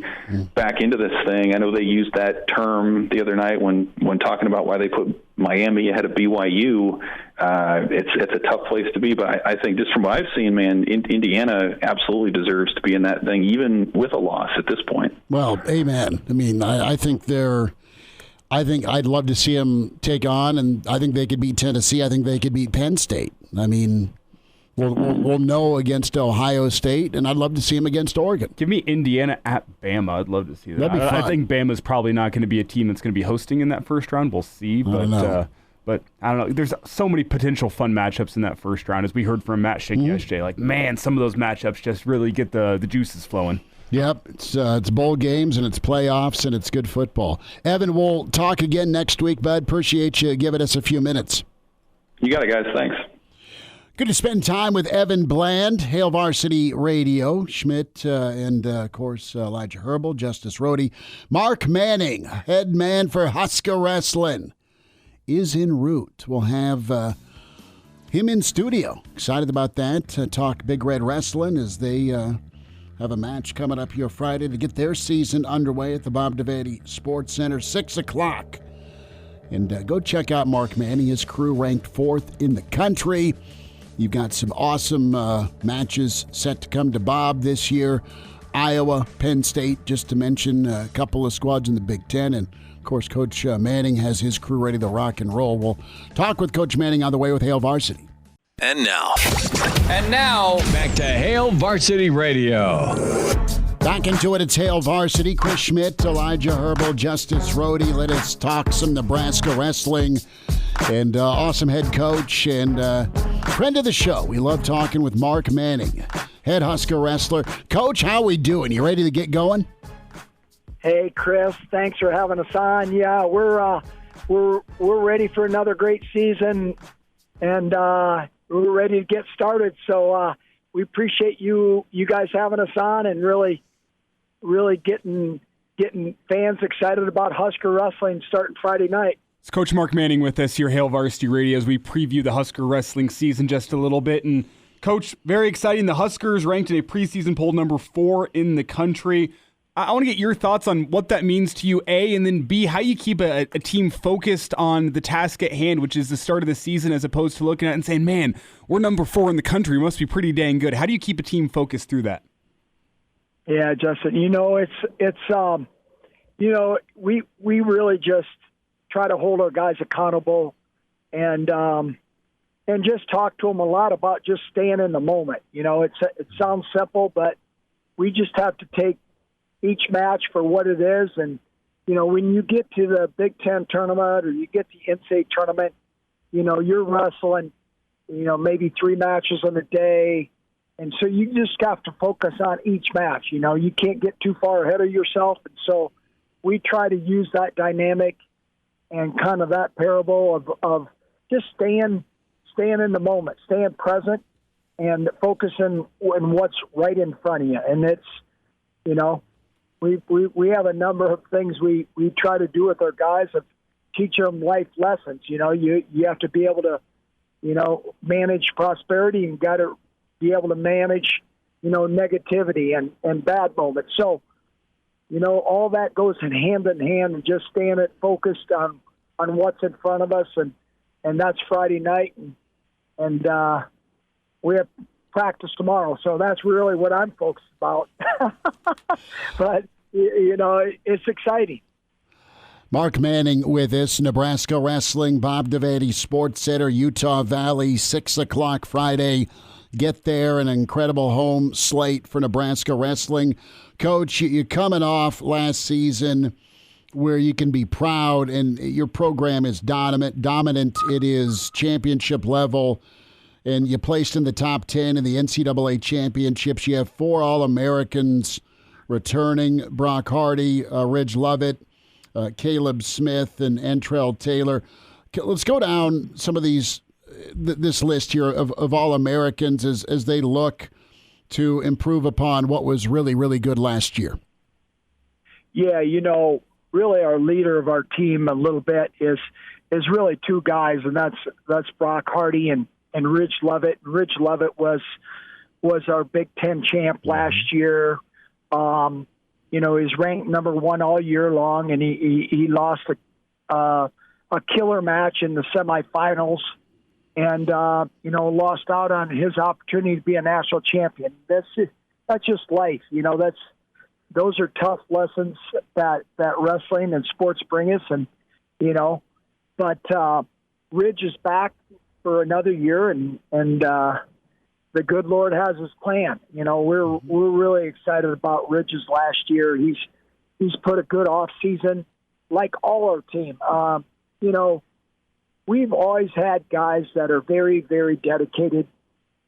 back into this thing. I know they used that term the other night when talking about why they put Miami ahead of BYU. It's a tough place to be, but I think just from what I've seen, man, Indiana absolutely deserves to be in that thing, even with a loss at this point. Well, amen. I mean, I think I'd love to see them take on, and I think they could beat Tennessee. I think they could beat Penn State. I mean, we'll know against Ohio State, and I'd love to see them against Oregon. Give me Indiana at Bama. I'd love to see that. That'd be fun. I think Bama's probably not going to be a team that's going to be hosting in that first round. We'll see, but I don't know. There's so many potential fun matchups in that first round, as we heard from Matt Schick yesterday. Like, man, some of those matchups just really get the juices flowing. Yep, it's bowl games and it's playoffs and it's good football. Evan, we'll talk again next week, bud. Appreciate you giving us a few minutes. You got it, guys. Thanks. Good to spend time with Evan Bland, Hail Varsity Radio, Schmidt, and, of course, Elijah Herbel, Justice Rhody. Mark Manning, head man for Husker Wrestling, is en route. We'll have him in studio. Excited about that. Talk Big Red Wrestling as they have a match coming up here Friday to get their season underway at the Bob Devaney Sports Center, 6 o'clock. And go check out Mark Manning. His crew ranked 4th in the country. You've got some awesome matches set to come to Bob this year. Iowa, Penn State, just to mention a couple of squads in the Big Ten. And, of course, Coach Manning has his crew ready to rock and roll. We'll talk with Coach Manning on the way with Hail Varsity. And now, back to Hail Varsity Radio. Back into it, it's Hail Varsity. Chris Schmidt, Elijah Herbel, Justice Rhody. Let us talk some Nebraska wrestling. And awesome head coach and friend of the show. We love talking with Mark Manning, head Husker wrestler. Coach, how we doing? You ready to get going? Hey, Chris, thanks for having us on. Yeah, we're ready for another great season, and we're ready to get started. So we appreciate you guys having us on, and really getting fans excited about Husker wrestling starting Friday night. It's Coach Mark Manning with us here, Hail Varsity Radio, as we preview the Husker wrestling season just a little bit. And Coach, very exciting. The Huskers ranked in a preseason poll number 4 in the country. I want to get your thoughts on what that means to you, A, and then B, how you keep a team focused on the task at hand, which is the start of the season, as opposed to looking at it and saying, man, we're number 4 in the country. We must be pretty dang good. How do you keep a team focused through that? Yeah, Justin, we really just try to hold our guys accountable and just talk to them a lot about just staying in the moment. It sounds simple, but we just have to take each match for what it is. And, when you get to the Big Ten tournament or you get the NCAA tournament, you're wrestling, maybe 3 matches in a day. And so you just have to focus on each match. You can't get too far ahead of yourself. And so we try to use that dynamic and kind of that parable of just staying in the moment, staying present and focusing on what's right in front of you. And it's, we have a number of things we try to do with our guys of teach them life lessons. You have to be able to, manage prosperity and got to be able to manage, negativity and bad moments. So, all that goes in hand and just staying focused on what's in front of us. And that's Friday night. And we have practice tomorrow. So that's really what I'm focused about. But, it's exciting. Mark Manning with us, Nebraska Wrestling, Bob Devaney Sports Center, Utah Valley, 6 o'clock Friday. Get there, an incredible home slate for Nebraska Wrestling. Coach, you're coming off last season where you can be proud, and your program is dominant. It is championship level, and you placed in the top 10 in the NCAA championships. You have 4 All-Americans returning, Brock Hardy, Ridge Lovett, Caleb Smith, and Entrell Taylor. Let's go down some of this list here of All-Americans as they look to improve upon what was really, really good last year. Yeah, really our leader of our team a little bit is really 2 guys, and that's Brock Hardy and Ridge Lovett. Ridge Lovett was our Big Ten champ last year. He's ranked number 1 all year long, and he lost a killer match in the semifinals, and lost out on his opportunity to be a national champion. That's just life. Those are tough lessons that wrestling and sports bring us, and but Ridge is back for another year, and the good Lord has his plan. We're really excited about Ridge's last year. He's put a good off season, like all our team. We've always had guys that are very, very dedicated,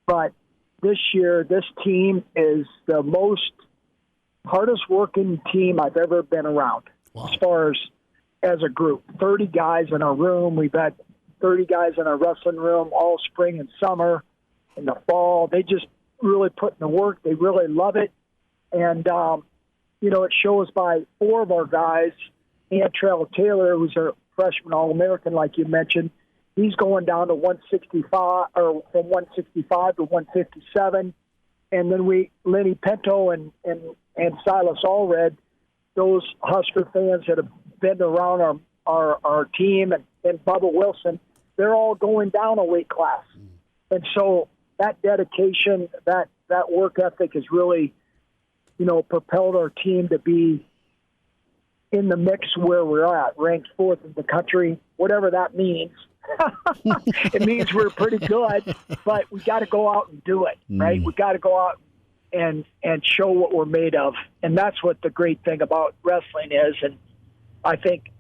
but this year, this team is the most hardest working team I've ever been around. Wow. As far as a group. 30 guys in our room. We've had 30 guys in our wrestling room all spring and summer. In the fall, they just really put in the work. They really love it. And, it shows by 4 of our guys. Entrell Taylor, who's a freshman All-American, like you mentioned, he's going down to 165, or from 165 to 157. And then Lenny Pinto and Silas Allred, those Husker fans that have been around our team, and Bubba Wilson, they're all going down a weight class. And so that dedication, that work ethic has really, propelled our team to be in the mix where we're at, ranked 4th in the country, whatever that means. It means we're pretty good, but we got to go out and do it, right? We got to go out and show what we're made of. And that's what the great thing about wrestling is. And I think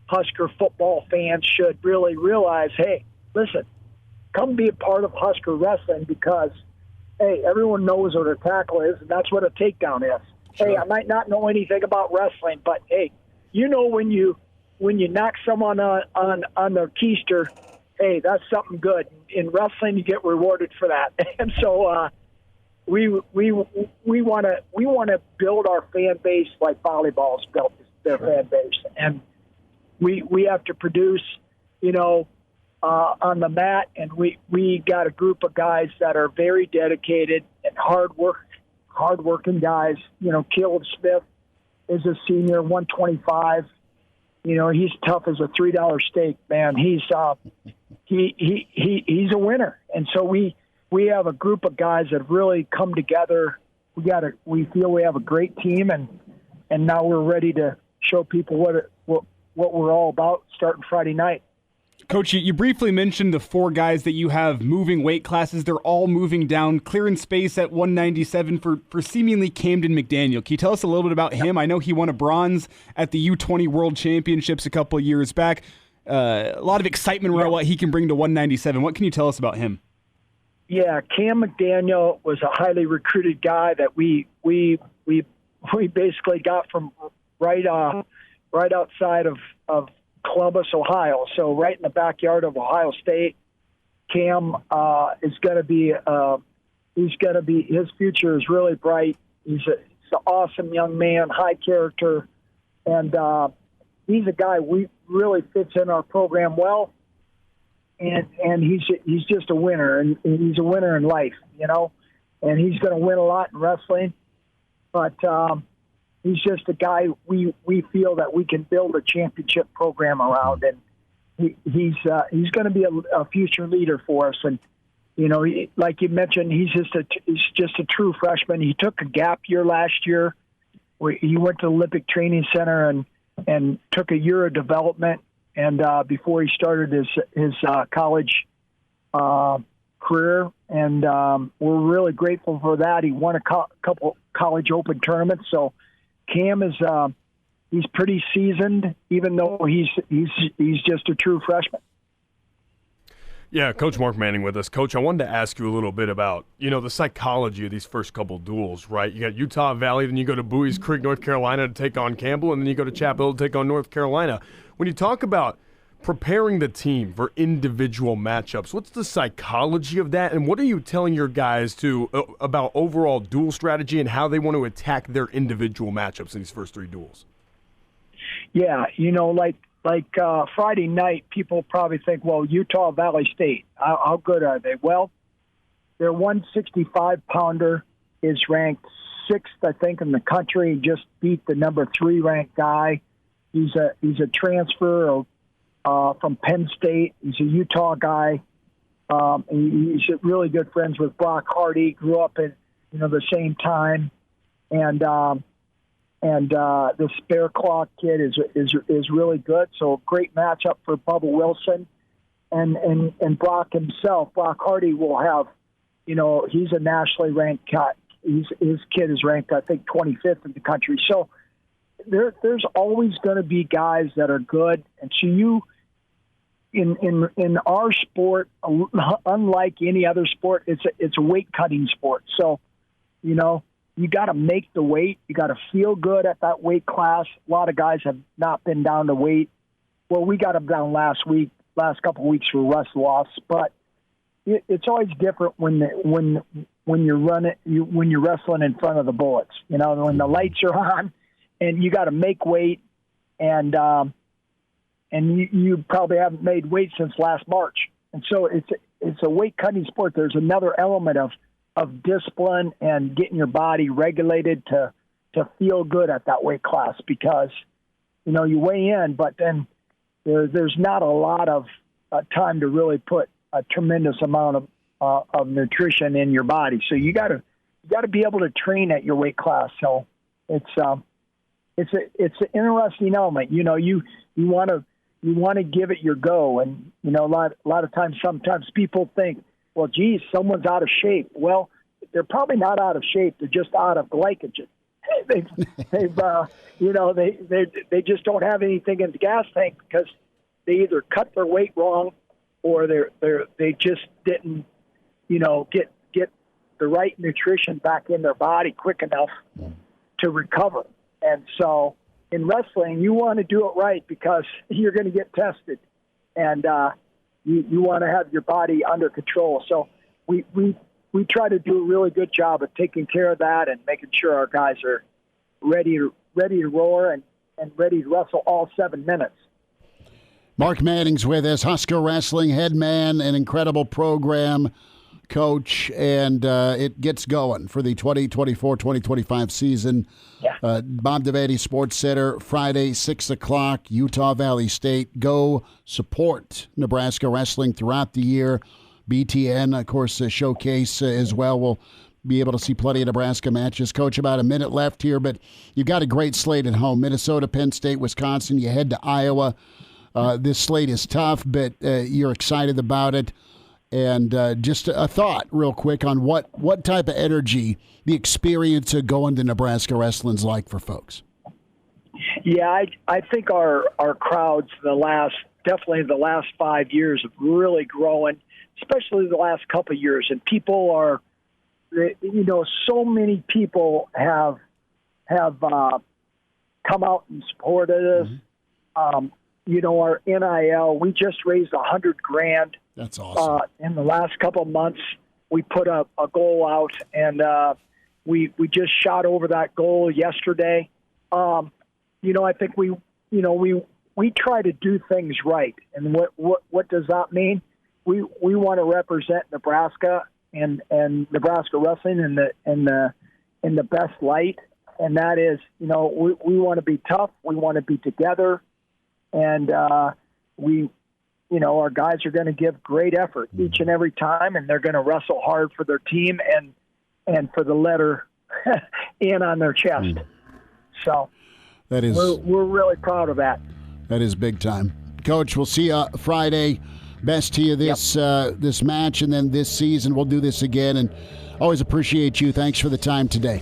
Husker football fans should really realize, hey, listen, come be a part of Husker wrestling because, hey, everyone knows what a tackle is, and that's what a takedown is. Hey, I might not know anything about wrestling, but hey, when you knock someone on their keister, hey, that's something good. In wrestling, you get rewarded for that. And so we want to build our fan base like volleyball's built their fan base, and we have to produce, on the mat, and we got a group of guys that are very dedicated and hard-working guys. Caleb Smith is a senior, 125. He's tough as a $3 steak, man. He's a winner, and so we have a group of guys that have really come together. We feel we have a great team, and now we're ready to show people what we're all about starting Friday night. Coach, you briefly mentioned the 4 guys that you have moving weight classes. They're all moving down, clearing space at 197 for seemingly Camden McDaniel. Can you tell us a little bit about him? I know he won a bronze at the U20 World Championships a couple of years back. A lot of excitement around what he can bring to 197. What can you tell us about him? Yeah, Cam McDaniel was a highly recruited guy that we basically got from right outside of Columbus, Ohio. So right in the backyard of Ohio State. Cam is going to be his future is really bright. He's an awesome young man, high character, and he's a guy we really fits in our program well. And he's just a winner, and he's a winner in life, and he's going to win a lot in wrestling. But he's just a guy we feel that we can build a championship program around, and he's going to be a future leader for us. And like you mentioned, he's just a true freshman. He took a gap year last year. He went to the Olympic Training Center and took a year of development, and before he started his college career, and we're really grateful for that. He won a couple college open tournaments, so Cam is he's pretty seasoned, even though he's just a true freshman. Yeah, Coach Mark Manning with us. Coach, I wanted to ask you a little bit about, the psychology of these first couple duels, right? You got Utah Valley, then you go to Bowie's Creek, North Carolina to take on Campbell, and then you go to Chapel Hill to take on North Carolina. When you talk about preparing the team for individual matchups, what's the psychology of that, and what are you telling your guys about overall duel strategy and how they want to attack their individual matchups in these first 3 duels? Yeah, like Friday night, people probably think, well, Utah Valley State, how good are they? Well, their 165-pounder is ranked 6th, I think, in the country. Just beat the number 3 ranked guy. He's a transfer from Penn State. He's a Utah guy. He's really good friends with Brock Hardy. Grew up at the same time, and the Spare Claw kid is really good. So great matchup for Bubba Wilson, and Brock himself. Brock Hardy will have, he's a nationally ranked cat. His kid is ranked, I think, 25th in the country. So there's always going to be guys that are good, and so you. In our sport, unlike any other sport, it's a weight cutting sport. So, you got to make the weight. You got to feel good at that weight class. A lot of guys have not been down to weight. Well, we got them down last couple of weeks for wrestle-offs, but it's always different when you're wrestling in front of the bullets. When the lights are on, and you got to make weight, and you probably haven't made weight since last March. And so it's a weight-cutting sport. There's another element of discipline and getting your body regulated to feel good at that weight class, because, you weigh in, but then there's not a lot of time to really put a tremendous amount of nutrition in your body. So you got to be able to train at your weight class. So it's an interesting element. You want to give it your go. And, a lot of times, sometimes people think, well, geez, someone's out of shape. Well, they're probably not out of shape. They're just out of glycogen. They just don't have anything in the gas tank because they either cut their weight wrong or they just didn't, get the right nutrition back in their body quick enough to recover. And so in wrestling, you want to do it right because you're going to get tested, and you want to have your body under control. So we try to do a really good job of taking care of that and making sure our guys are ready to roar and ready to wrestle all 7 minutes. Mark Manning's with us, Husker Wrestling head man, an incredible program coach, and it gets going for the 2024-2025 season. Yeah. Bob Devaney Sports Center, Friday, 6 o'clock, Utah Valley State. Go support Nebraska wrestling throughout the year. BTN, of course, showcase as well. We'll be able to see plenty of Nebraska matches. Coach, about a minute left here, but you've got a great slate at home. Minnesota, Penn State, Wisconsin. You head to Iowa. This slate is tough, but you're excited about it. And just a thought real quick on what type of energy the experience of going to Nebraska wrestling's like for folks. Yeah, I think our crowds definitely the last 5 years have really grown, especially the last couple of years. And people are, so many people have come out and supported us. Mm-hmm. Our NIL, we just raised $100,000. That's awesome. In the last couple of months, we put a goal out, and we just shot over that goal yesterday. I think we try to do things right. And what does that mean? We want to represent Nebraska and Nebraska wrestling in the best light, and that is, we want to be tough, we want to be together, and our guys are going to give great effort each and every time, and they're going to wrestle hard for their team and for the letter N on their chest. So that is, we're really proud of that. That is big time. Coach, we'll see you Friday. Best to you this match and then this season. We'll do this again, and always appreciate you. Thanks for the time today.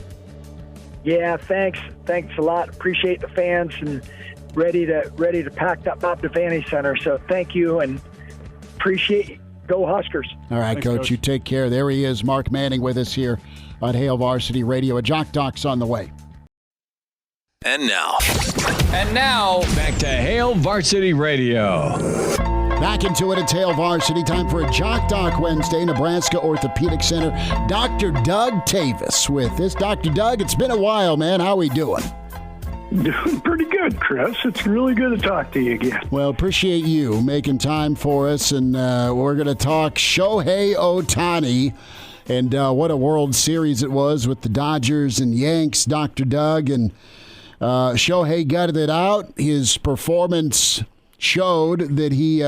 Yeah, thanks a lot. Appreciate the fans and ready to pack that Bob Devaney Center. So thank you and appreciate. Go Huskers. All right, Thanks, Coach. You take care. There he is, Mark Manning, with us here on Hail Varsity Radio. A Jock Doc's on the way. And now, back to Hail Varsity Radio. Back into it at Hail Varsity. Time for a Jock Doc Wednesday. Nebraska Orthopedic Center. Dr. Doug Toewes with us. Dr. Doug, it's been a while, man. How we doing? Doing pretty good, Chris. It's really good to talk to you again. Well, appreciate you making time for us, and we're going to talk Shohei Ohtani and what a World Series it was with the Dodgers and Yanks, Dr. Doug, and Shohei gutted it out. His performance showed that he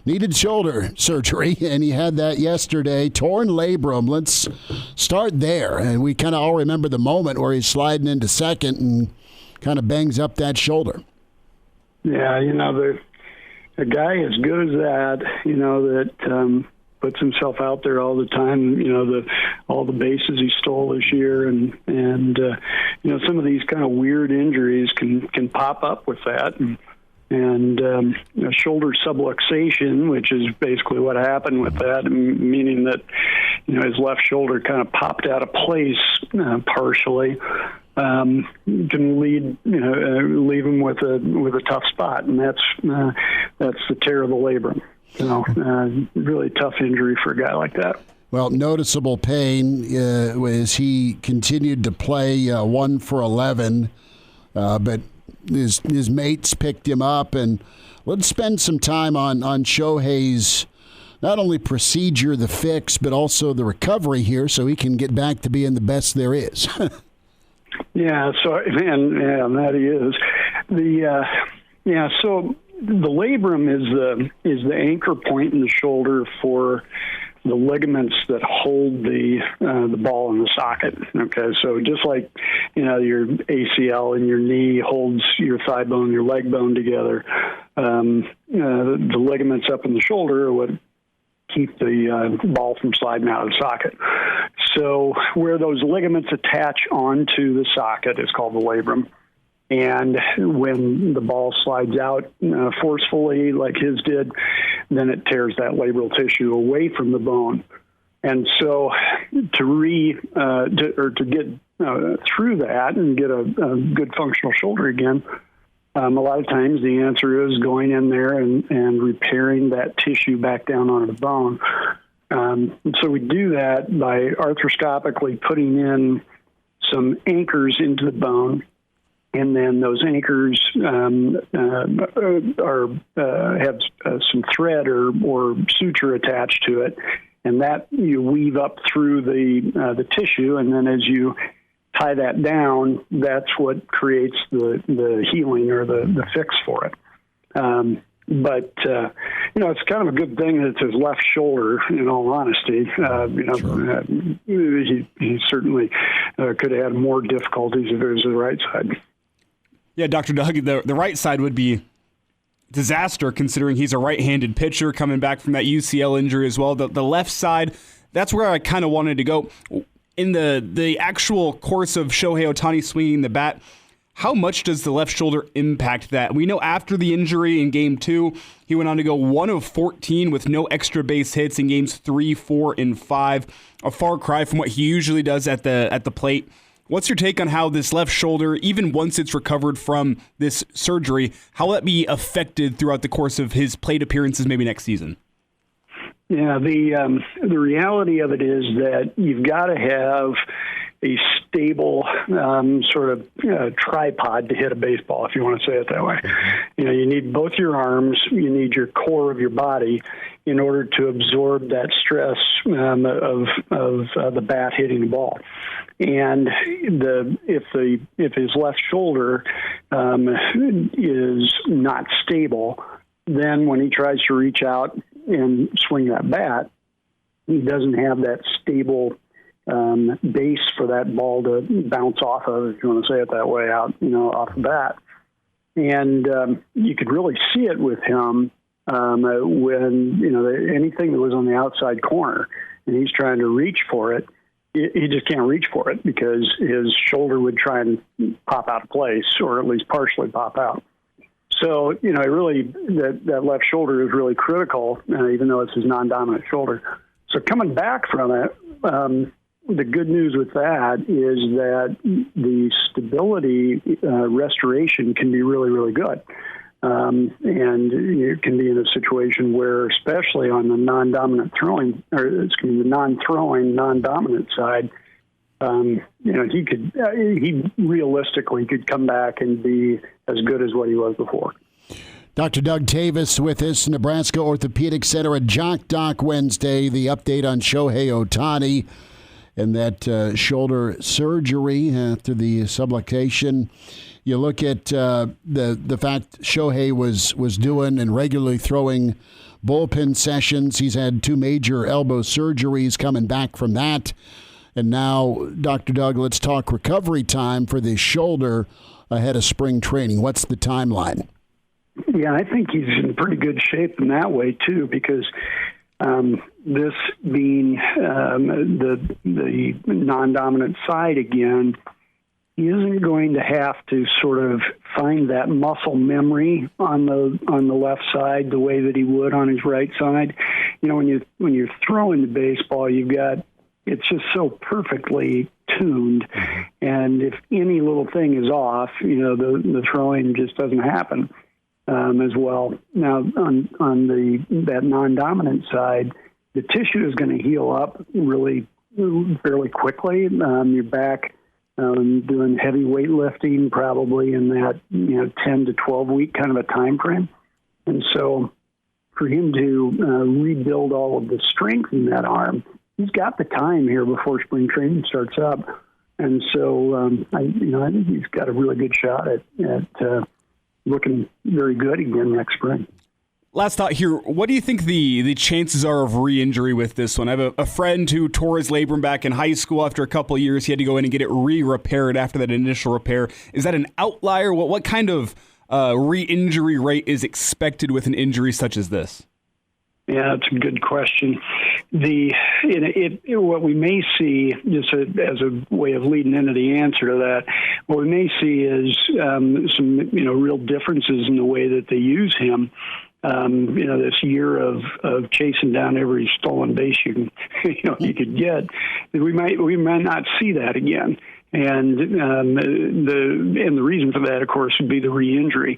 needed shoulder surgery, and he had that yesterday. Torn labrum. Let's start there. And we kind of all remember the moment where he's sliding into second and kind of bangs up that shoulder. Yeah, a guy as good as that, that puts himself out there all the time, all the bases he stole this year, and some of these kind of weird injuries can pop up with that. And shoulder subluxation, which is basically what happened with that, meaning that his left shoulder kind of popped out of place partially, can leave him with a tough spot, and that's the tear of the labrum. Really tough injury for a guy like that. Well, noticeable pain as he continued to play 1 for 11, but his mates picked him up. And let's spend some time on Shohei's not only procedure, the fix, but also the recovery here, so he can get back to being the best there is. Yeah, so that he is. So the labrum is the anchor point in the shoulder for the ligaments that hold the ball in the socket. Okay, so just like your ACL in your knee holds your thigh bone, your leg bone together, the ligaments up in the shoulder are what keep the ball from sliding out of the socket. So where those ligaments attach onto the socket is called the labrum. And when the ball slides out forcefully, like his did, then it tears that labral tissue away from the bone. And so to get through that and get a good functional shoulder again, a lot of times the answer is going in there and repairing that tissue back down onto the bone. So we do that by arthroscopically putting in some anchors into the bone, and then those anchors have some thread or suture attached to it, and that you weave up through the tissue, and then as you tie that down, that's what creates the healing or the fix for it. But it's kind of a good thing that it's his left shoulder, in all honesty. He certainly could have had more difficulties if it was the right side. Yeah, Dr. Doug, the right side would be disaster considering he's a right-handed pitcher coming back from that UCL injury as well. The left side, that's where I kind of wanted to go. In the actual course of Shohei Ohtani swinging the bat, how much does the left shoulder impact that? We know after the injury in Game 2, he went on to go 1 of 14 with no extra base hits in Games 3, 4, and 5. A far cry from what he usually does at the plate. What's your take on how this left shoulder, even once it's recovered from this surgery, how will that be affected throughout the course of his plate appearances maybe next season? Yeah, the reality of it is that you've got to have a stable sort of tripod to hit a baseball, if you want to say it that way. You need both your arms, you need your core of your body in order to absorb that stress of the bat hitting the ball. And if his left shoulder is not stable, then when he tries to reach out and swing that bat, he doesn't have that stable base for that ball to bounce off of, if you want to say it that way, out, off the bat. And you could really see it with him when, anything that was on the outside corner and he's trying to reach for it, he just can't reach for it because his shoulder would try and pop out of place or at least partially pop out. So, really, that left shoulder is really critical, even though it's his non-dominant shoulder. So coming back from it, the good news with that is that the stability restoration can be really, really good. And you can be in a situation where, especially on the the non-throwing, non-dominant side, he realistically could come back and be as good as what he was before. Dr. Doug Toewes with us, Nebraska Orthopedic Center at Jock Doc Wednesday. The update on Shohei Ohtani and that shoulder surgery after the subluxation. You look at the fact Shohei was doing and regularly throwing bullpen sessions. He's had 2 major elbow surgeries coming back from that. And now, Dr. Doug, let's talk recovery time for this shoulder ahead of spring training. What's the timeline? Yeah, I think he's in pretty good shape in that way, too, because this being the non-dominant side again, he isn't going to have to sort of find that muscle memory on the left side the way that he would on his right side. When you're throwing the baseball, it's just so perfectly tuned, and if any little thing is off, the throwing just doesn't happen as well. Now, on that non-dominant side, the tissue is going to heal up really fairly quickly. You're back doing heavy weightlifting, probably in that 10 to 12 week kind of a time frame, and so for him to rebuild all of the strength in that arm, he's got the time here before spring training starts up, and so I think he's got a really good shot at looking very good again next spring. Last thought here, what do you think the chances are of re-injury with this one? I have a friend who tore his labrum back in high school. After a couple of years, he had to go in and get it re-repaired after that initial repair. Is that an outlier? What kind of re-injury rate is expected with an injury such as this? Yeah, that's a good question. What we may see, just as a way of leading into the answer to that, what we may see is some real differences in the way that they use him. This year of chasing down every stolen base you could get, we might not see that again. And the reason for that, of course, would be the re-injury.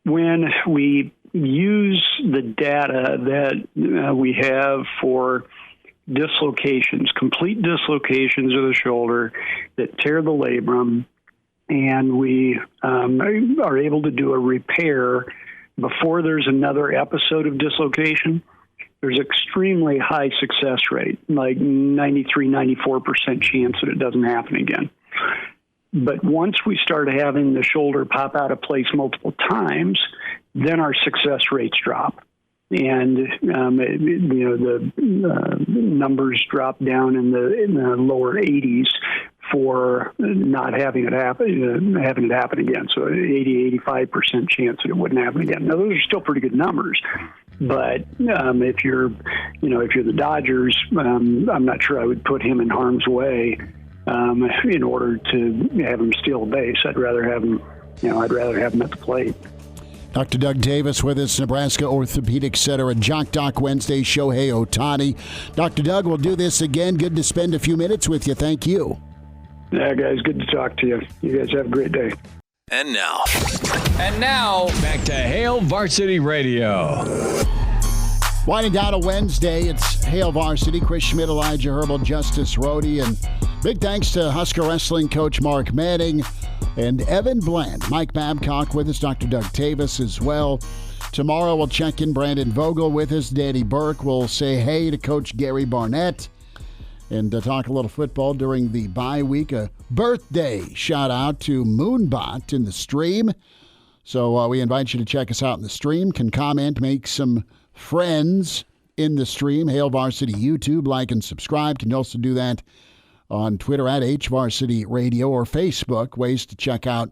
When we use the data that we have for dislocations, complete dislocations of the shoulder that tear the labrum, and we are able to do a repair before there's another episode of dislocation, there's extremely high success rate, like 93, 94% chance that it doesn't happen again. But once we start having the shoulder pop out of place multiple times, then our success rates drop. And, the numbers drop down in the lower 80s for not having it happen again. So 80, 85% chance that it wouldn't happen again. Now, those are still pretty good numbers. But if you're the Dodgers, I'm not sure I would put him in harm's way in order to have him steal a base. I'd rather have him at the plate. Dr. Doug Toewes with us, Nebraska Orthopedic Center, and Jock Doc Wednesday, Shohei Ohtani. Dr. Doug, we'll do this again. Good to spend a few minutes with you. Thank you. Yeah, guys, good to talk to you. You guys have a great day. And now, back to Hail Varsity Radio. Winding down a Wednesday, it's Hail Varsity. Chris Schmidt, Elijah Herbel, Justice Rhody, and big thanks to Husker wrestling coach Mark Manning and Evan Bland. Mike Babcock with us, Dr. Doug Toewes as well. Tomorrow we'll check in Brandon Vogel with us. Danny Burke will say hey to Coach Gary Barnett and talk a little football during the bye week. A birthday shout out to Moonbot in the stream. So we invite you to check us out in the stream. Can comment, make some friends in the stream. Hail Varsity YouTube, like and subscribe. Can also do that on Twitter at HVarsity Radio or Facebook. Ways to check out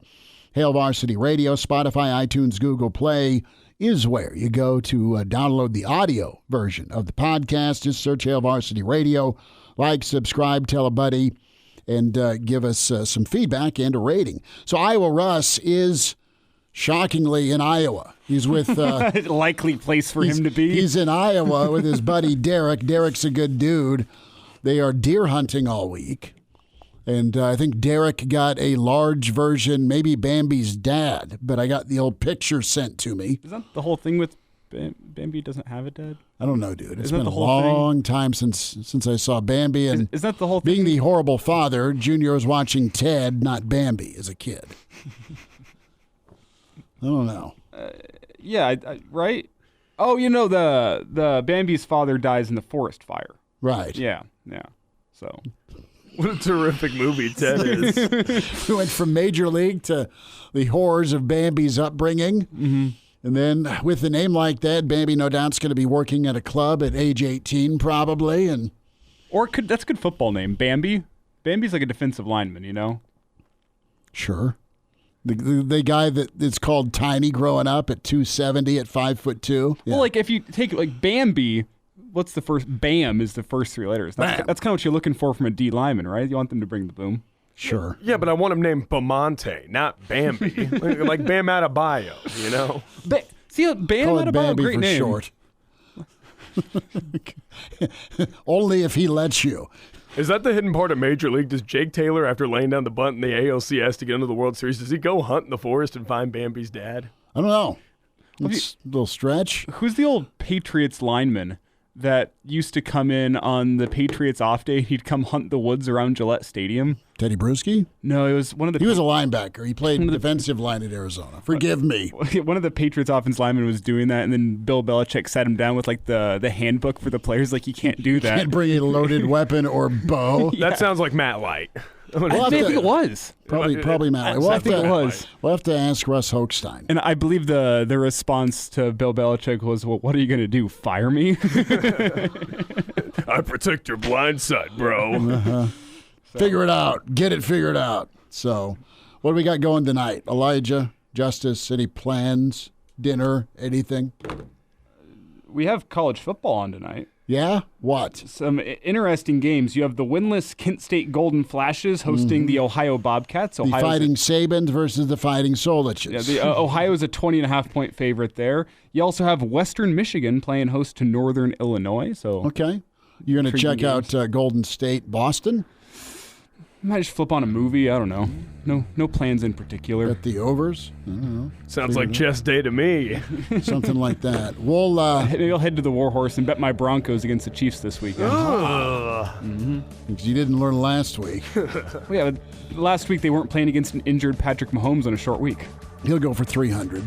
Hail Varsity Radio. Spotify, iTunes, Google Play is where you go to download the audio version of the podcast. Just search Hail Varsity Radio. Like, subscribe, tell a buddy, and give us some feedback and a rating. So Iowa Russ is shockingly in Iowa. He's with likely place for him to be. He's in Iowa with his buddy Derek. Derek's a good dude. They are deer hunting all week. And I think Derek got a large version, maybe Bambi's dad, but I got the old picture sent to me. Is that the whole thing with Bambi doesn't have a dad? I don't know, dude. It's been a long time since I saw Bambi. And is that the whole thing? Being the horrible father, Junior was watching Ted, not Bambi, as a kid. I don't know. Yeah, right? Oh, the Bambi's father dies in the forest fire. Right. Yeah. So, what a terrific movie Ted is. We went from Major League to the horrors of Bambi's upbringing. Mm-hmm. And then with a name like that, Bambi no doubt's going to be working at a club at age 18 probably. That's a good football name, Bambi. Bambi's like a defensive lineman, Sure. The guy that is called Tiny growing up at 270 at 5'2". Yeah. Well, like if you take like Bambi, what's the first? Bam is the first three letters. That's kind of what you're looking for from a D lineman, right? You want them to bring the boom. Sure. Yeah, but I want him named Bamonte, not Bambi. like Bam Adebayo, See, Bam Adebayo, great name. Short. Only if he lets you. Is that the hidden part of Major League? Does Jake Taylor, after laying down the bunt in the ALCS to get into the World Series, does he go hunt in the forest and find Bambi's dad? I don't know. It's a little stretch. Who's the old Patriots lineman that used to come in on the Patriots off day? He'd come hunt the woods around Gillette Stadium. Teddy Bruschi? No, it was one of the... He was a linebacker. He played defensive line at Arizona. Forgive me. One of the Patriots offense linemen was doing that, and then Bill Belichick sat him down with like the handbook for the players. Like, you can't do that. You can't bring a loaded weapon or bow. That sounds like Matt Light. I think it was. Probably Matt Light. I think it was. We'll have to ask Russ Hochstein. And I believe the response to Bill Belichick was, well, what are you going to do, fire me? I protect your blind side, bro. Uh-huh. Figure it out. Get it figured out. So, what do we got going tonight? Elijah, Justice, any plans? Dinner? Anything? We have college football on tonight. Yeah? What? Some interesting games. You have the winless Kent State Golden Flashes hosting the Ohio Bobcats. The Fighting Sabins versus the Fighting Soliches. Yeah, Ohio's a 20.5-point favorite there. You also have Western Michigan playing host to Northern Illinois. So okay. You're going to check out Golden State, Boston? Might just flip on a movie. I don't know. No plans in particular. At the overs? I don't know. Sounds like chess day to me. Something like that. We'll maybe I'll head to the Warhorse and bet my Broncos against the Chiefs this weekend. Because you didn't learn last week. Well, yeah, but last week they weren't playing against an injured Patrick Mahomes on a short week. He'll go for 300.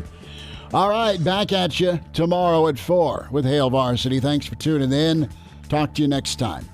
All right, back at you tomorrow at 4 with Hail Varsity. Thanks for tuning in. Talk to you next time.